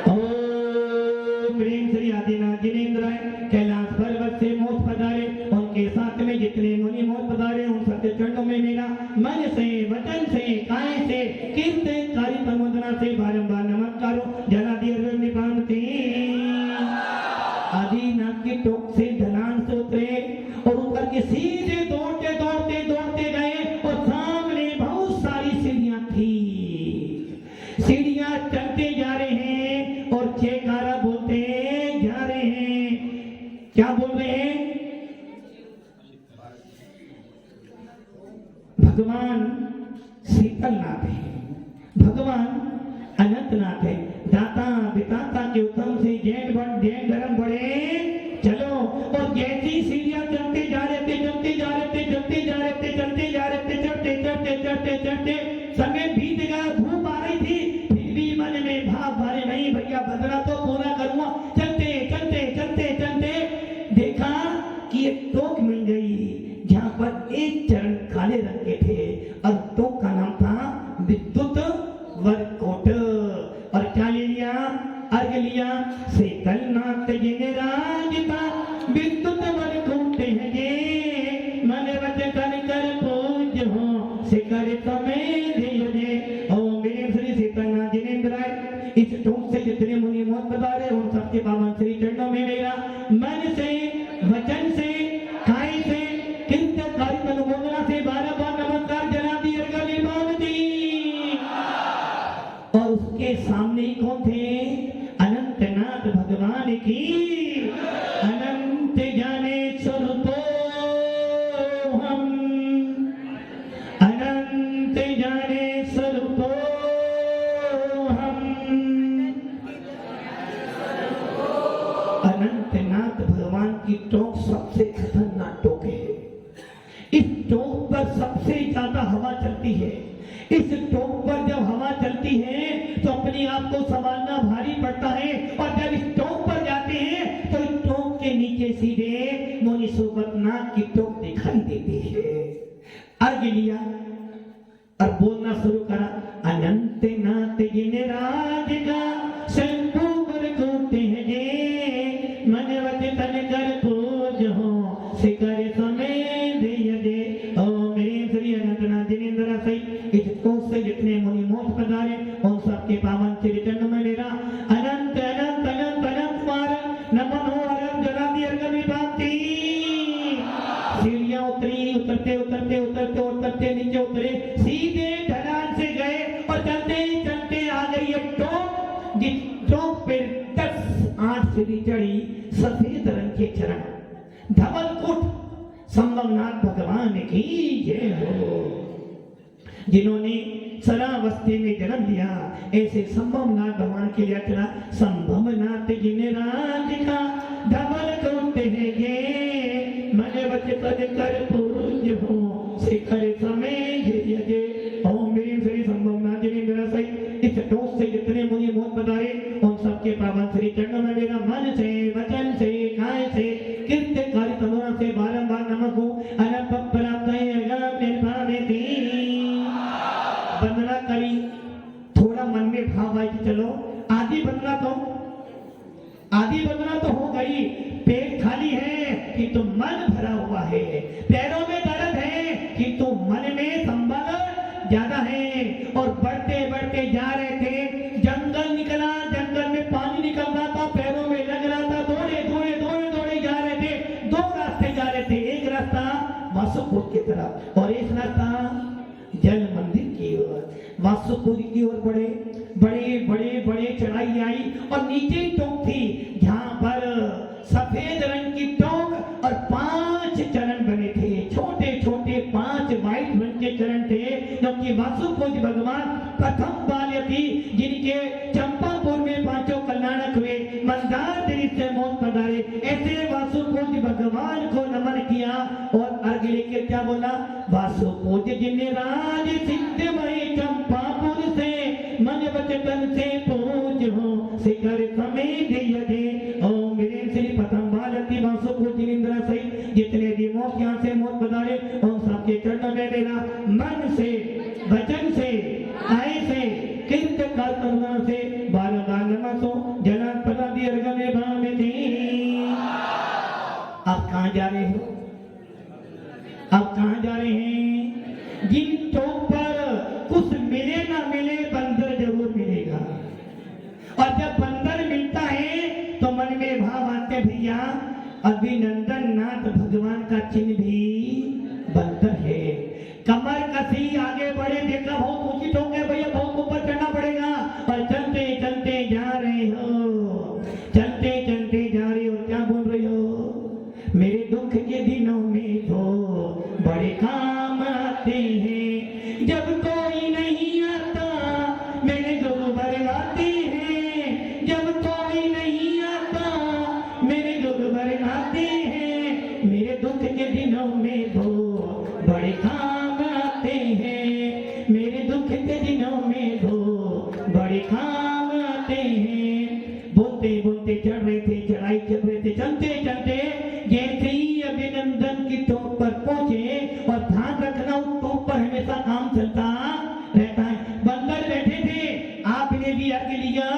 ओम ह्रीं श्री आदिनाथ मेरा बदला तो पूरा करूंगा। चलते चलते चलते चलते देखा कि एक टोक मिल गई जहां पर एक चरण काले रंग के थे और टोक का नाम था विद्युत वरकोट। और क्या ले लिया? अर्घ लिया। शीतलनाथ जिने राजता विद्युत वरकोट है ये मन वचन कर पूज हो शिखर समय धीरे। ओम मेरे श्री शीतलनाथ जिनेन्द्राय। इस टोक से जितने मुनि मौत पधारे उन सबके पावन श्री चरणों में मेरा मन से वचन से काई से कीर्तनकारी अनुमोदना से 12 बार नमस्कार जला दी अर्घ दी। और उसके सामने कौन थे? अनंतनाथ भगवान की। अनंत जाने स्वरूपो हम अनंत जाने स्वरूपो हम। अनंतनाथ भगवान की टोक सबसे खतरनाक टोक है। इस टोक पर सबसे ज्यादा हवा चलती है। इस टोक पर जब हवा चलती है तो अपने आप को संभालना भारी पड़ता है। और जब इस टोक पर जाते हैं तो इस टोक के नीचे सीधे मुनि सोबतनाथ की टोक दिखाई देती है। अर्घ लिया और बोलना शुरू करा। अनंतनाथ जिने राज का शंभु वरकोट है ये मन वचन कर पूज हो शिखर समय धीरे। ओम श्री अनंतनाथ जिनेन्द्र सहित इस टोक से जितने मुनि मोक्ष पधारे उन सबके पावन श्री चरणों में मेरा अनंत अनंत अनंत अनंत बार नमन हो। अर्घ जला दी अर्घ विभाती। सीढ़ियां उतरी उतरते उतरते उतरते उतरते नीचे उतरे सीधे ढलान से गए और चलते चलते आ गई एक टोक जिस टोक पे 10-8 सीढ़ी चढ़ी सफेद रंग के चरण धवलकुट संभवनाथ भगवान की जय हो। जिन्होंने सरावस्थी में जन्म लिया ऐसे संभवनाथ भगवान की यात्रा संभवनाथ जिने राज का धवलकुट है ये मन वचन कर पूज हो शिखर समय धीरे। ओम मेरे श्री संभवनाथ जिनेन्द्र सहित इस टोक से जितने मुनि मोक्ष पधारे उन सबके पावन श्री चरणों में मेरा मन से वचन से काय से कीर्तनकारी तनुरा से बारंबार नमक हो। अनंत प्राप्त है वंदना करी। थोड़ा मन में भाव आई कि चलो आधी वंदना तो हो गई। पेट खाली है कि तो मन भरा हुआ है। पैरों में दर्द है कि तो मन में संबल ज्यादा है। और बढ़ते बढ़ते जा रहे थे। जंगल निकला। जंगल में पानी निकल रहा था। पैरों में लग रहा था। दौड़े दौड़े दौड़े दौड़े जा रहे थे। 2 रास्ते जा रहे थे। एक रास्ता वासुपुर की तरफ और एक रास्ता जल मंदिर की ओर। वासुपुर की ओर बड़े बड़े बड़े बड़े चढ़ाई आई और नीचे टोक थी जहां पर सफेद रंग की टोक और 5 चरण बने थे। छोटे छोटे 5 व्हाइट रंग के चरण थे क्योंकि वासुपुर भगवान प्रथम बाल्य थी जिनके चंपापुर में 5 कल्याणक हुए। मंदार देवी से मौत पधारे। ऐसे वासुपुर भगवान को नमन किया और अर्घ लेके क्या बोला? वासुपुर जिने राज सिद्धमय चंपापुर से मन वचन से पूज हो शिखर समय धीरे। ओम मेरे श्री प्रथम बालती वासुपुर जिनेन्द्र सहित जितने भी मोक्ष यहाँ से मोक्ष पधारे उन सबके चरणों में मेरा मन से वचन से आय से कीर्तनकार करुणा से 12 बार नमक हो। जला पता दी अर्घ में भाव में थी। आप कहाँ जा रहे हो? आप कहाँ जा रहे हैं? जिन टोक पर कुछ मिले ना मिले बंदर जरूर मिलेगा। और जब बंदर मिलता है तो मन में भाव आते भैया अभिनंदन नाथ भगवान का चिन्ह भी बंदर है। कमर कसी आगे बढ़े। देखा बहुत ऊंची टोक है भैया बहुत ऊपर चढ़ना पड़ेगा। और चलते चलते जा रहे हो। चलते चलते जा रहे हो। क्या बोल रहे हो? मेरे दुख के दिनों में तो बड़े काम आते हैं। जब कोई नहीं आता मेरे गुरु बरलाते हैं। जब कोई नहीं आता मेरे गुरु बरलाते हैं। मेरे दुख के दिनों बोलते बोलते चढ़ रहे थे, चढ़ाई चल रहे थे, चलते चलते जैसे ही अभिनंदन की टोप पर पहुंचे, और ध्यान रखना उस टोप पर हमेशा काम चलता रहता है। बंदर बैठे थे, आपने भी अर्घ लिया,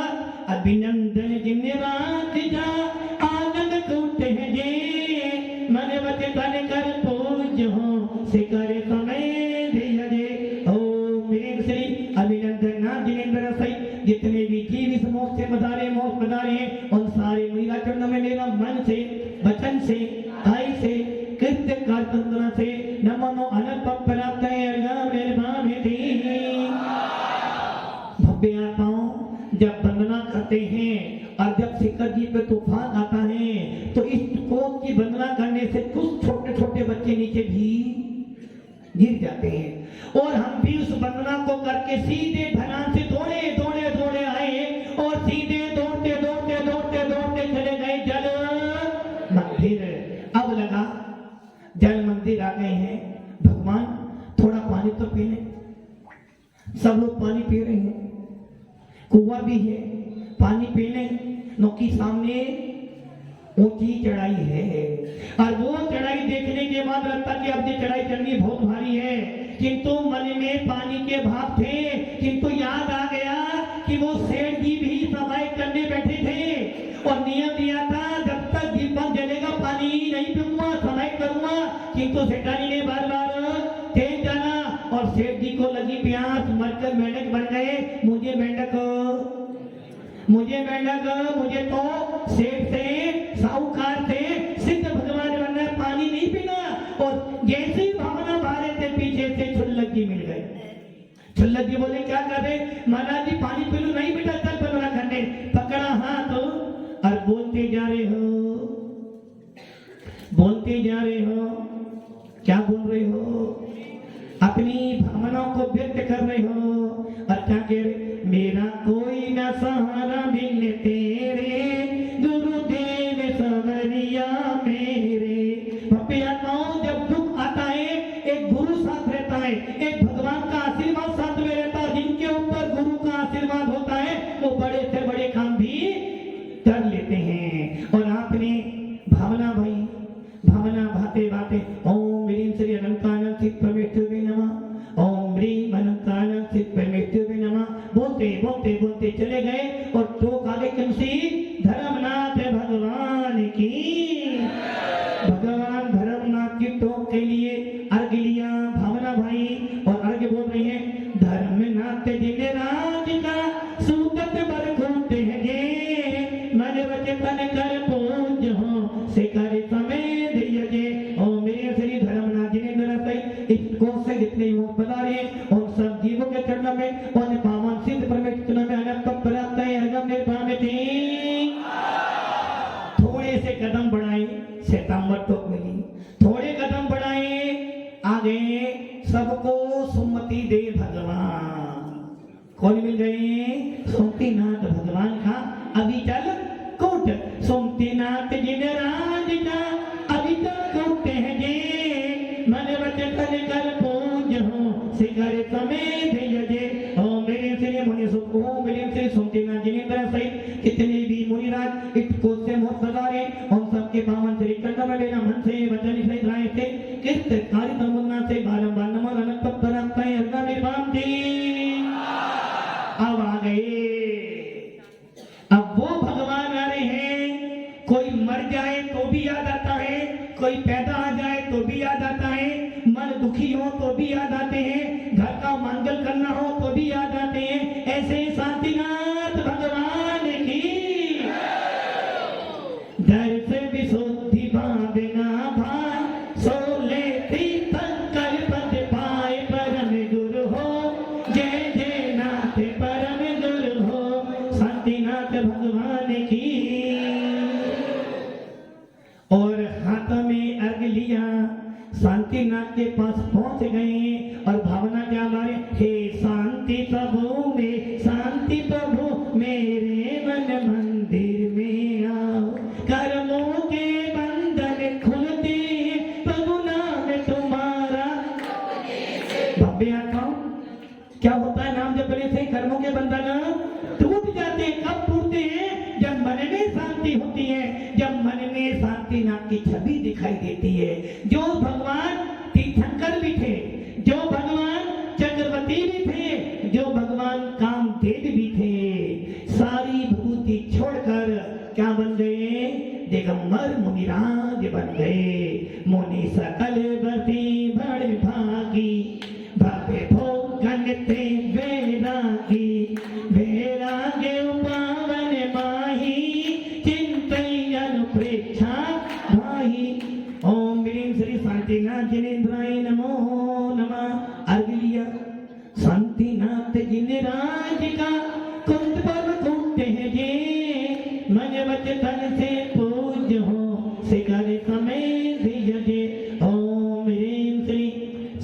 अभिनंदन जिन्हें रात जा आनंद कूटे हैं जे, मन बचे तन कर पूज हो से करे समय दिया जे। ओ मेरे श्री अभिनंदन नाथ जिनेंद्र सहित जितने भी जीव इस मोक्ष से मदारे हैं, उन सारे मीरा चरणों में मेरा मन से, वचन से, काई से, कृत्य कारतंत्र से नमो अनंत प्राप्त भव्य आत्माओं जब वंदना करते हैं और जब शिखर जी पे तूफान आता है, तो इस कोप की वंदना करने से कुछ छोटे छोटे बच्चे नीचे भी गिर जाते हैं। और हम भी उस वंदना को करके सीधे धनान से दौड़े दौड़े दौड़े आए, और सीधे दौड़ते दौड़ते दौड़ते दौड़ते चले गए जल मंदिर। अब लगा जल मंदिर आ गए हैं, भगवान थोड़ा पानी तो पी लें। सब लोग पानी पी रहे हैं, कुआं भी है, पानी पी लें। नौकी सामने ऊंची चढ़ाई है, और वो चढ़ाई देखने के बाद लगता कि अब ये चढ़ाई चढ़नी बहुत भारी है, किंतु मन में पानी के भाव थे। किंतु याद आ गया कि वो सेठ जी भी सफाई करने बैठे थे, और नियम दिया था जब तक दीपक जलेगा पानी नहीं पीऊंगा, सफाई करूंगा। किंतु सेठानी ने बार बार तेज डाला, और सेठ जी को लगी प्यास, मरकर मेंढक बन गए। मुझे मुझे तो सेठ से, साहूकार से सिद्ध भगवान बनना, पानी नहीं पीना। और जैसे ही भावना बाहर थे, पीछे से छुल्लक जी मिल गए। छुल्लक जी बोले क्या कर रहे? महाराज जी पानी पी लो। नहीं बेटा चल बनना करने। पकड़ा हाथ और बोलते जा रहे हो। क्या बोल रहे हो? अपनी भावनाओं को व्यक्त कर रहे हो। और क्या कह रहे? मेरा कोई न सहारा मिले तेरे, गुरुदेव सवरिया मेरे। जब दुख आता है, एक गुरु साथ रहता है, एक भगवान का आशीर्वाद साथ में रहता है। जिनके ऊपर गुरु का आशीर्वाद होता है, वो बड़े से बड़े काम भी कर लेते हैं। और आपने भावना भाते भाते ओम ह्रीं श्री अनंतानंद सिद्ध परमेश्वरी नमः, ओम ह्रीं अनंतानंद सिद्ध परमेश्वरी नमः बोलते बोलते बोलते चले गए। और टोक आगे कमसी धर्मनाथ भगवान की, भगवान धर्मनाथ की टोक के लिए अर्घ लिया भावना भाई। और अर्घ बोल रही है, धर्मनाथ जिन राज का सूतत बर घूमते हैं जे, मन बचे तन कर पूज हो से कर समय दिया जे। ओम मेरे श्री धर्मनाथ जिन सही इस कोष से जितने योग बता रहे हैं, उन सब जीवों के चरणों में और पावन सिद्ध परमेश्वर में अनंत प्राप्त है। हरदम निर्भय में थी। थोड़े से कदम बढ़ाए, श्वेतांबर टोक मिली। थोड़े कदम बढ़ाए, आगे सबको सुमति दे भगवान। कौन मिल गए? सुमतिनाथ भगवान का। अभी चल कोट सुमतिनाथ जिन राज का, अभी तक कोटे हैं जे, मन बचे तन कर पूज हो से कर समय दिया जे। ओम मेरे श्री मुनि सुख, ओम मेरे श्री सुमतिनाथ जिनेंद्र सहित कितने भी मुनिराज इस कोष से मोह सदारे, उन सबके पावन श्री चंद्र में मेरा मन से, वचन से, राय से, कृत्य कार्य तमुन्ना से बारंबार नमो अनंत प्राप्त है। हरदम निर्वाण जी अब आ गए। अब वो भगवान आ रहे हैं। कोई मर जाए तो भी याद आता है, कोई पैदा आ जाए तो भी याद आता है, मन दुखी हो तो भी याद आते हैं, घर का मंगल करना हो तो भी याद आते हैं। ऐसे शांतिनाथ भगवान की दर से विशुद्धि भावना भाई, सोले तीर्थंकर पद पाए परम गुरु हो, जय जय नाथ परम गुरु हो, शांतिनाथ भगवान की। और हाथ में अर्घ लिया, शांतिनाथ के पास पहुंच गए। और भावना क्या हमारे, हे शांति प्रभु में, शांति प्रभु मेरे मन मंदिर में आओ, कर्मों के बंधन खुलते प्रभु नाम तुम्हारा। भव्य आत्माओं, क्या होता है नाम जपने से कर्मों के बंधन टूट जाते हैं। कब टूटते हैं? जब मन में शांति होती है, जब मन में शांतिनाथ की छवि दिखाई देती है। जो भगवान तीर्थंकर भी थे, जो भगवान चक्रवर्ती भी थे, जो भगवान कामदेव भी थे, सारी विभूति छोड़कर क्या बन गए? दिगंबर मुनिराज बन गए। मुनि सकल बसी बड़ भागी, भव्य भोगन ते वैरागी, वैराग्य पावन माही, चिंतन अनुप्रेक्षा भाई। ओम ह्रीं श्री शांतिनाथ जिनेन्द्राय नमो नमः। अर्घ लिया। शांतिनाथ जिनराज का कुंड पर कुंड है जे, मन वचन से पूज्य हो, शिखर समय धीरजे। ओम ह्रीं श्री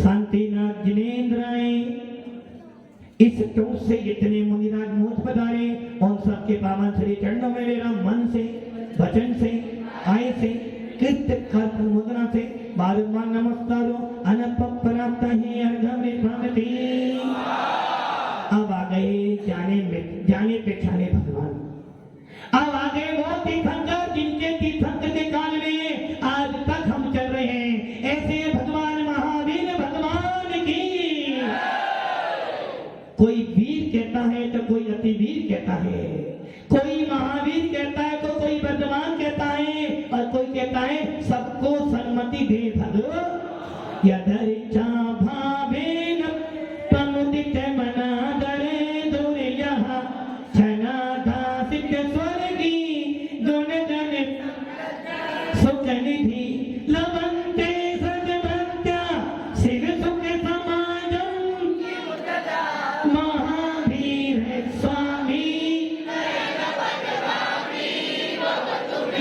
शांतिनाथ जिनेन्द्राय। इस टूट से जितने मुनिराज मोच पधारे, उन सबके पावन श्री चरणों में मेरा मन से, वचन से, आय से, कृत कर्म मुद्रा से बारंबार नमस्कार अनपराप्त है अर्घ्य प्रमति। अब आ गए जाने पहचाने भगवान। अब आ गए वो तीर्थंकर जिनके तीर्थंकर के काल में आज तक हम चल रहे हैं। ऐसे भगवान महावीर भगवान की। कोई वीर कहता है तो कोई अति वीर कहता है, कोई महावीर कहता है तो कोई वर्धमान कहता है, और कोई कहता है सबको सन्मति दे भगो। यदर्चा भावेन प्रमुदित मनादरे दुर्यः, छनादासित स्वर्गी गुण गण सुख निधि, लवन्ते सद्भक्त्या शिव सुख समाजम्। महावीर स्वामी,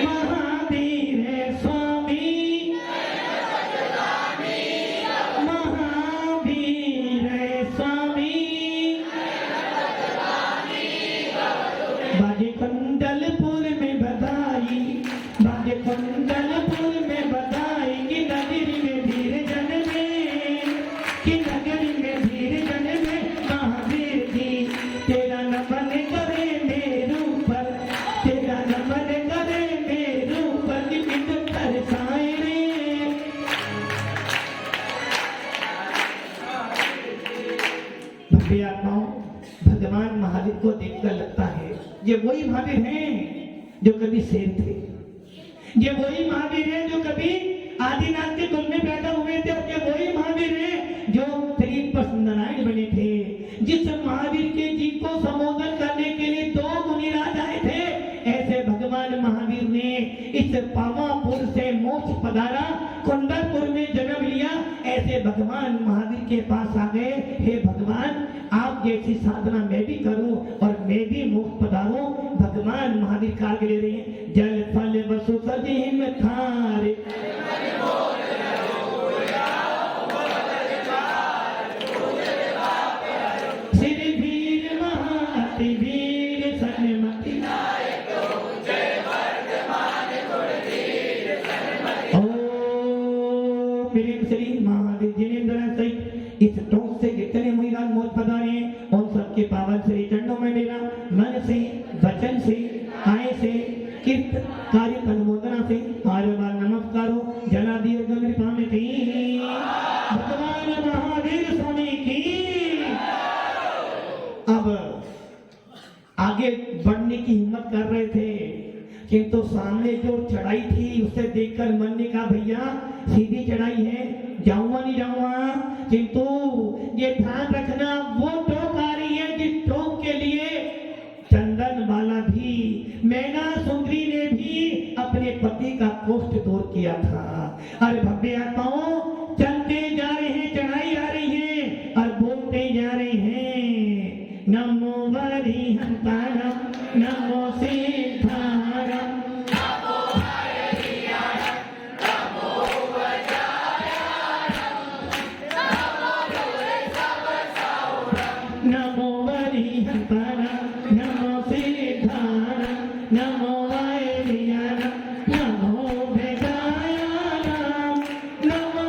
महावीर स्वामी, महावीर स्वामी। बाजे कुंडलपुर में बधाई, बाजे कुंडलपुर में बधाई, कि नगरी में धीर जन में, कि नगरी में धीर जन में। महावीर जी तेरा नमन करे मेरे ऊपर, तेरा नमन करे मेरे ऊपर, कि पिंड तरसाए रे। भव्य आत्माओं, भगवान महावीर को देखकर लगता है ये वही महावीर हैं जो कभी शेर थे, ये वही महावीर हैं जो कभी आदिनाथ के कुल में पैदा हुए थे, और ये वही महावीर हैं जो त्रिपुर नारायण बने थे। जिस महावीर के जी को संबोधन करने के लिए दो मुनिराज आए थे, ऐसे भगवान महावीर ने इस पावापुर से मोक्ष पधारा, कुंडलपुर में जन्म लिया। ऐसे भगवान महावीर के पास आ गए, हे भगवान आप जैसी साधना मैं भी करूं और मैं भी मोक्ष पधारूं। भगवान महावीर कार्य ले रहे हैं। जल फल वसु सजिम थारे, सिर वीर महाअति वीर सन्मति, ओम ह्रीं श्री महावीर जिनेन्द्र सहित इस टोक से जितने मुनिराज मोच पधारे, उन सबके पावन श्री चरणों में मेरा मन से, वचन से, आय से, कीर्त कार्य अनुमोदना से बार-बार नमस्कार हो। जनादि कृपा में थी भगवान महावीर स्वामी की। अब आगे बढ़ने की हिम्मत कर रहे थे, किंतु सामने जो चढ़ाई थी उसे देखकर मन ने कहा भैया सीधी चढ़ाई है, जाऊंगा नहीं जाऊंगा। किंतु ये ध्यान रखना वो टोक आ रही है जिस टोक के लिए चंदन वाला भी, मैना सुंदरी ने भी अपने पति का कोष्ठ दूर किया था। अरे भव्य आत्माओं, चलते जा रहे हैं, चढ़ाई आ रही है और बोलते जा रहे हैं नमो वरिहंतारम, नमो सिद्धारम, नमो वरिहंतारम, नमो सिद्धारम, नमो वैरियारम, नमो भेदायारम, नमो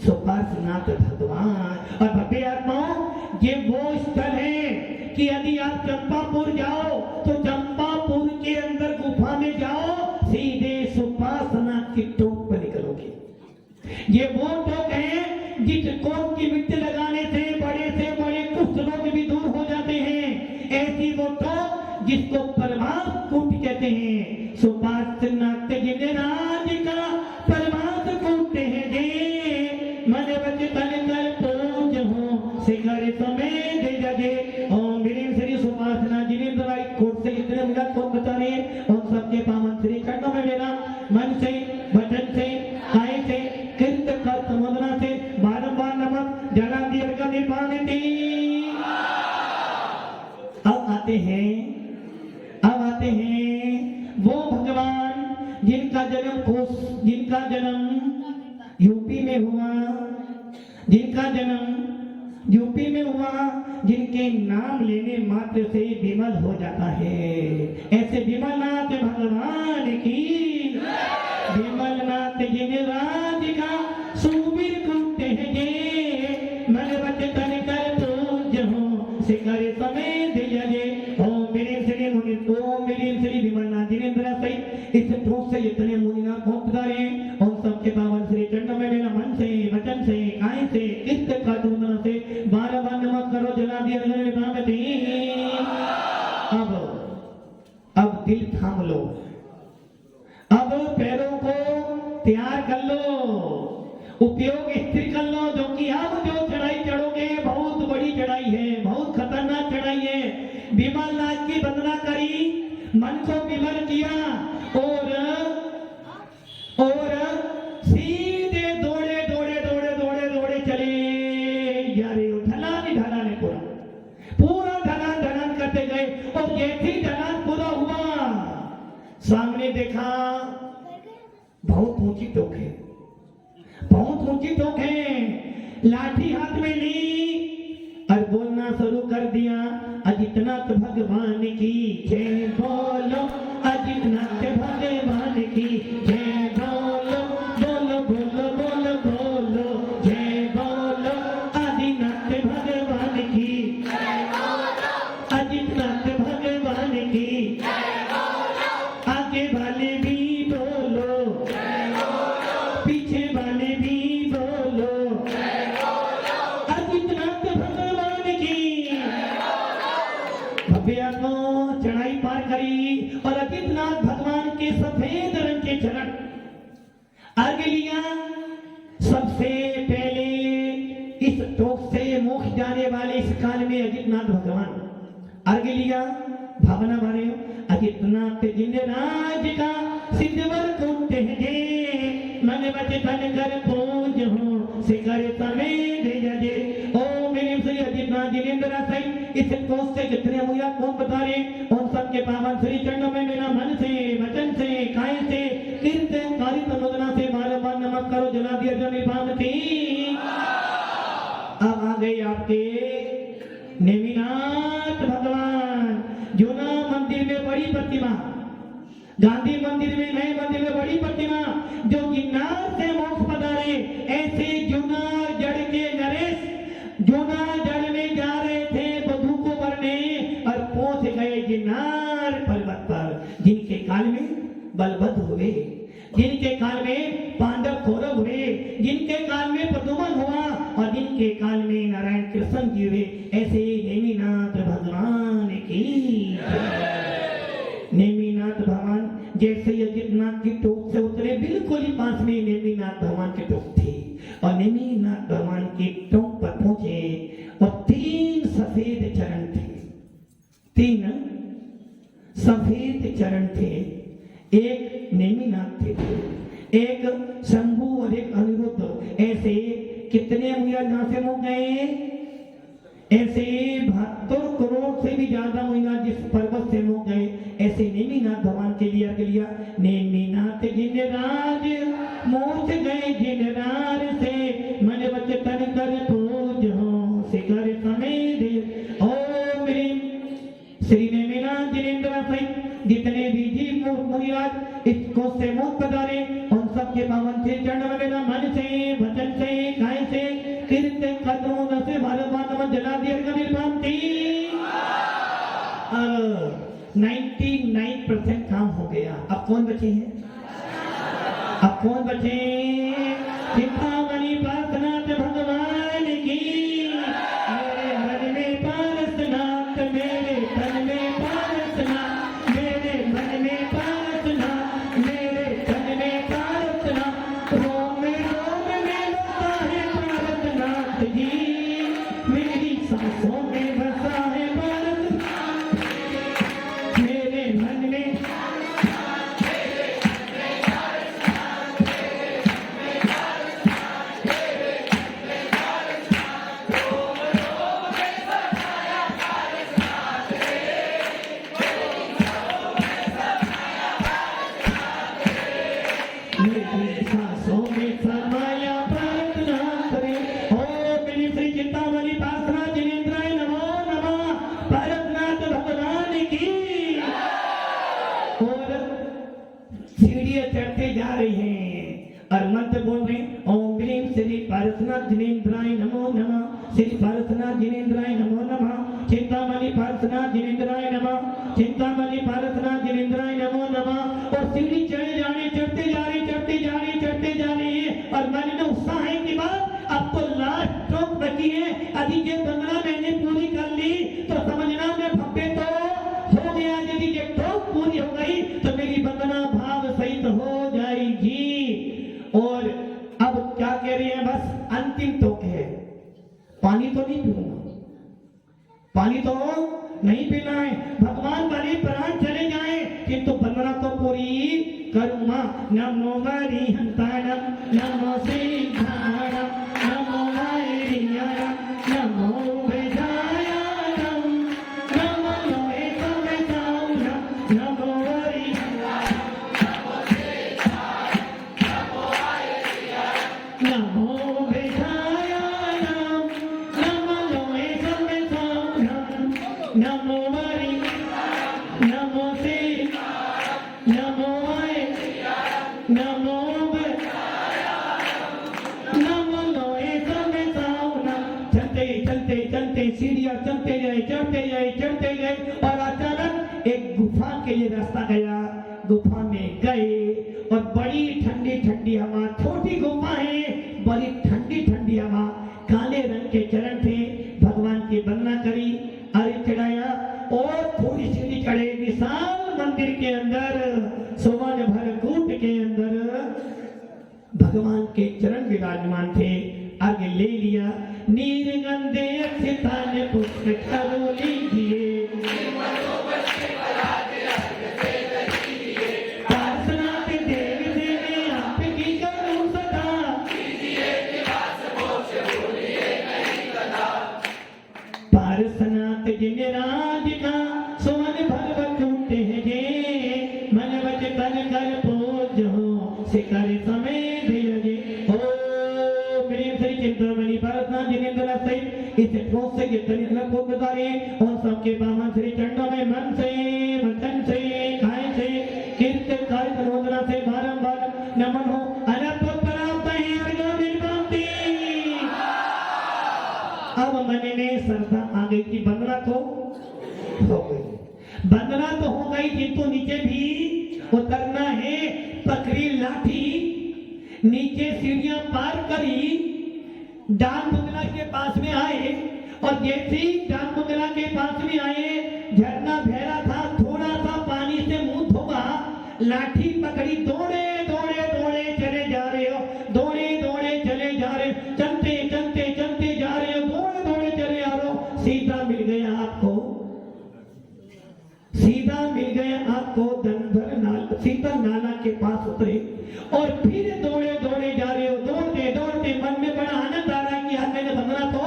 सुपार्श्वनाथ भगवान। और भव्य आत्माओं, ये वो स्थल है कि यदि आप चंपापुर जाओ तो चंपापुर के अंदर गुफा में जाओ, सीधे सुपार्श्वनाथ की टोक पर निकलोगे। ये वो टोक है जिसको की मिट्टी लगाने से बड़े कुष्ठ रोग भी दूर हो जाते हैं। ऐसी वो टोक जिसको परमार्थ कूट कहते हैं। सुपार्श्वनाथ गिरिराज का परमार्थ कूट है जे, मन बच तन कर पूज हो शिखर समेत जगे। ओम ह्रीं श्री सुपार्श्वनाथ गिरिराज कोट से इतने मुझे कौन बता रहे हैं। और सबके पावन श्री चरणों में मेरा मन से, वचन से, काय से, कृत कर्त मुद्रा से बारंबार नमक जलादि अर्घ निर्वाणति। अब आते हैं वो भगवान जिनका जन्म यूपी में हुआ, जिनके नाम लेने मात्र से विमल हो जाता है। ऐसे विमलनाथ भगवान की, विमलनाथ गिरिराज का सुबीर कुट है जे, मन बच तन कर पूज हो शिखर समेत जगे। ओम ह्रीं श्री मुनि, ओम ह्रीं श्री विमलनाथ गिरिन्द्र सहित इस ठोस से इतने मुनिना को पधारे। और सबके पावन श्री चरणों में मेरा मन से, वचन से, काय से, इष्ट का दूना से बारंबार नमक करो जलादि अर्घ निर्वाणति। अब दिल थाम लो, अब पैरों को तैयार कर लो, उपयोग स्थिर कर लो, जो कि आप जो चढ़ाई चढ़ोगे बहुत बड़ी चढ़ाई है, बहुत खतरनाक चढ़ाई है। विमलनाथ की वंदना करी, मन को विमल किया और सीधे दौड़े चले यारे ढलाने पूरा ढलान करते गए। और जैसे ही ढलान पूरा हुआ, सामने देखा बहुत ऊंची टोक है, लाठी हाथ में ली और बोलना शुरू कर दिया, अजितनाथ भगवान की जय बोलो, अजितनाथ भगवान की जय बोलो, बोलो बोलो बोलो बोलो जय बोलो, आदिनाथ भगवान की जय बोलो, अजितनाथ भगवान की जय बोलो, आगे वाले भी बोलो जय बोलो, पीछे वाले भी बोलो जय बोलो, अजितनाथ भगवान की जय बोलो। भव्य चढ़ाई पार करी और अजितनाथ भगवान के सफेद रंग के चरण अर्घ लिया। सबसे पहले इस टोक से मोक्ष जाने वाले इस काल में अजितनाथ भगवान अर्घ लिया। भावना भरे अजितनाथ गिरिराज का सिद्धवर कुट है, मन बच तन कर पूज हो शिखर समेत जगे। ओम ह्रीं श्री अजितनाथ गिरिन्द्र सहित इस कोष से कितने मुया कौन बता रहे। उन सबके पावन श्री चरणों में मेरा मन से, वचन से, काय से, कीर्तन कारित मुद्रा से बारंबार नमक करो जलादि अर्घ निर्वाणति। अब आ गए आपके नेमिनाथ भगवान। जूना मंदिर में बड़ी प्रतिमा, गांधी मंदिर में, नए मंदिर में बड़ी प्रतिमा, जो गिरनार से मोक्ष पधारे। ऐसे जूना जड़ के नरेश जूना जड़ में जा रहे थे बधू को भरने और पहुंच गए गिरनार पर्वत पर, जिनके काल में बलभद्र हुए, जिनके काल में पांडव कौरव हुए, जिनके काल में प्रद्युम्न हुआ और जिनके काल में नारायण कृष्ण जी हुए। ऐसे नेमिनाथ भगवान की नेमिनाथ भगवान जैसे अजितनाथ की टोक से उतरे, बिल्कुल ही पास में नेमिनाथ भगवान की टोक थी। और नेमिनाथ भगवान की टोक पर पहुंचे और 3 सफेद चरण थे, 3 सफेद चरण थे। एक नेमिनाथ थे, एक शंभु और एक अनिरुद्ध। ऐसे कितने मुया जहां से हो गए, ऐसे 72 करोड़ से भी ज्यादा मुया जिस पर्वत से हो गए। ऐसे नेमिनाथ भगवान के लिए अर्घ लिया। नेमिनाथ गिरिराज मोक्ष गए गिरनार से, मन बच तन कर पूज हो शिखर समेत। ओम ह्रीं श्री नेमिनाथ गिरिन्द्र सहित जितने भी जीव मुनिराज इस कोष से मोक्ष पधारे, उन सबके पावन श्री चरण में मेरा मन से, वचन से, काय अब कौन बचे? चिंतामणि पार्श्वनाथ भगवान की। मेरे मन में पार्श्वनाथ, मेरे तन में पार्श्वनाथ, मेरे मन में पार्श्वनाथ, मेरे तन में पार्श्वनाथ, रोम में बसा है पार्श्वनाथ जी, मेरी सांसों में बसा है पार्श्वनाथ, मेरे मन में मेरी सांसों में समाया पार्श्वनाथ रे। ओम श्री श्री चिंतामणि पार्श्वनाथ जिनेन्द्राय नमो नमः। पार्श्वनाथ भगवान की। और सीढ़ियां चढ़ते जा रही हैं और मंत्र बोल रहे हैं, ओम ह्रीं श्री पार्श्वनाथ जिनेन्द्राय नमो नमः, श्री पार्श्वनाथ जिनेन्द्राय नमो नमः, चिंतामणि पार्श्वनाथ जिनेन्द्राय नमः, चिंतामणि पार्श्वनाथ जिनेन्द्राय नमो नमः। और सीढ़ी चढ़े जाने, चढ़ते जा रही, चढ़ते जा रही, चढ़ते जा रही है। और मन में उत्साह है कि बात अब तो लास्ट स्ट्रोक बची है, अभी ये 15 मैंने पूरी कर ली तो समझना मैं भव्य तो हो गया। यदि ये स्ट्रोक पूरी हो गई तो मेरी वंदना भाव सहित हो जाएगी। और अब क्या कह रही है? बस अंतिम टोक है, पानी तो नहीं पीऊंगा, पानी तो नहीं पीना है। भगवान भले प्राण चले जाए किंतु वंदना तो पूरी करूंगा। नमो वरिहंताणं, नमो सिद्धाणं, नमो वैरियाणं, नमो वेदायाणं, नमो लोहितवेदाणं, नमो वरिहंताणं, नमो सिद्धाणं, नमो वैरियाणं, नमो वेदायाणं, नमो लोहितवेदाणं, नमो वरिहंताणं, नमो सिद्धाणं, नमो नमो नमो लोहितवेदाणं। चलते चलते चलते सीढ़ियां चलते गए, चढ़ते गए, चढ़ते गए और अचानक एक गुफा के लिए रास्ता गया। गुफा में गए और बड़ी ठंडी ठंडी हवा, छोटी गुफा है, बड़ी ठंडी ठंडी हवा, काले रंग के चरण थे। भगवान की वंदना करी, अर्घ्य चढ़ाया और थोड़ी सीढ़ी चढ़े। विशाल मंदिर के अंदर सोवन भर कूट के अंदर भगवान के चरण विराजमान थे। आगे ले लिया, नीरगंधे अक्षतान पुष्प करो लीजिए, पार्श्वनाथ देव देवे आपकी करूं सदा, पार्श्वनाथ जिन राज का सोवन भर कूट है जे, मन वच तन कर पूजो शिखर समेत लगे। ओम ह्रीं श्री चिंतामणि पार्श्वनाथ जिनेन्द्र सहित इस ठोस से कीर्तन को बता रहे हैं। और सबके बामा श्री चंडों में मन से, वचन से, काय से, कीर्तन कार्य वंदना से बारंबार नमन हो। अनप प्राप्त है अर्घ निर्वाति। अब मन में श्रद्धा आ गई कि वंदना तो हो गई, वंदना तो हो गई किंतु नीचे भी उतरना है। पकड़ी लाठी, नीचे सीढ़ियां पार करी, डाल बंगला के पास में आए और जैसे ही डाल बंगला के पास में आए, झरना बहरा था, थोड़ा सा पानी से मुंह धोगा, लाठी पकड़ी, दौड़े दौड़े दौड़े चले जा रहे हो, दौड़े दौड़े चले जा रहे हो, चलते चलते चलते जा रहे हो, दौड़े दौड़े चले आ रहे हो। सीधा मिल गया आपको, सीधा मिल गया आपको धनधर नाला, सीता नाला के पास उतरे और फिर दौड़े दौड़े जा रहे हो। दौड़ते दौड़ते मन में बड़ा आनंद आ रहा है कि आज मैंने वंदना तो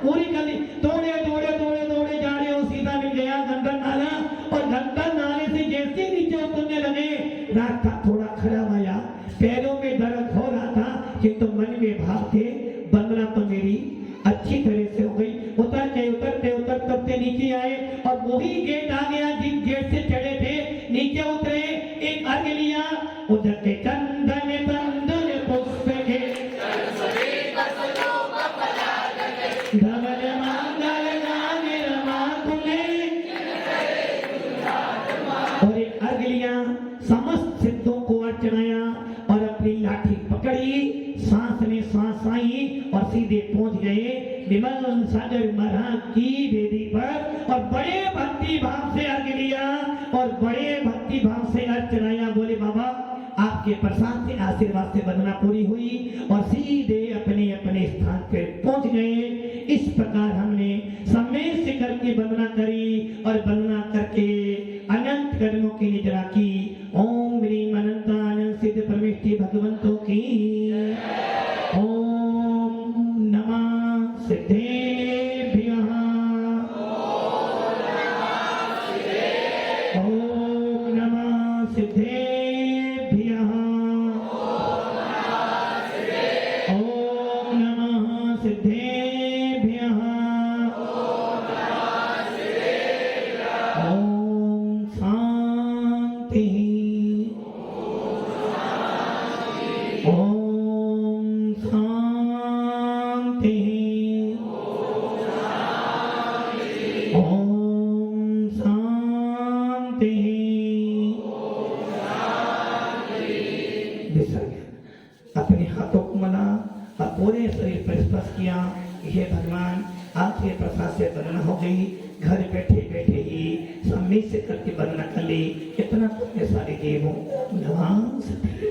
पूरी कर ली। दौड़े दौड़े दौड़े दौड़े जा रहे हो, सीधा मिल गया धनधर नाला। और धनधर नाले से जैसे नीचे उतरने लगे, रास्ता थोड़ा खराब आया, पैरों में दर्द हो रहा था किंतु मन में भाव थे वंदना तो मेरी अच्छी तरह से हो गई। उतरते उतरते उतरते नीचे आए और वही गेट आ गया जिस गेट से चढ़े थे। नीचे उतरे, एक अर्घ्य लिया, उधर के चंदन चंदन पुष्प के धवल मंगल गाने रमाकुले। और एक अर्घ्य लिया, समस्त सिद्धों को अर्चनाया और अपनी सीधे पहुंच गए विमल सागर महाराज की वेदी पर और बड़े भक्ति भाव से अर्घ लिया और बड़े भक्ति भाव से अर्घ चढ़ाया। बोले बाबा आपके प्रसाद से आशीर्वाद से वंदना पूरी हुई और सीधे अपने अपने स्थान पर पहुंच गए। इस प्रकार हमने सम्मेद से करके वंदना करी और वंदना करके अनंत कर्मों की निद्रा की। ओम ह्रीं अनंतानंद सिद्ध परमेष्टि भगवंतों की। ओम नमः सिद्धेभ्यः। ओम नमः सिद्धेभ्यः। ओम नमः सिद्धेभ्यः। ओम शांति। ओम शांति। ओम शांति। विसर्जन। अपने हाथों को मना और पूरे शरीर पर स्पर्श किया। हे भगवान आपके प्रसाद से वंदना हो गई। घर बैठे बैठे ही सम्मिलित से करके वंदना कर ली। इतना पुण्यशाली जीव हो। नमः सिद्धेभ्यः।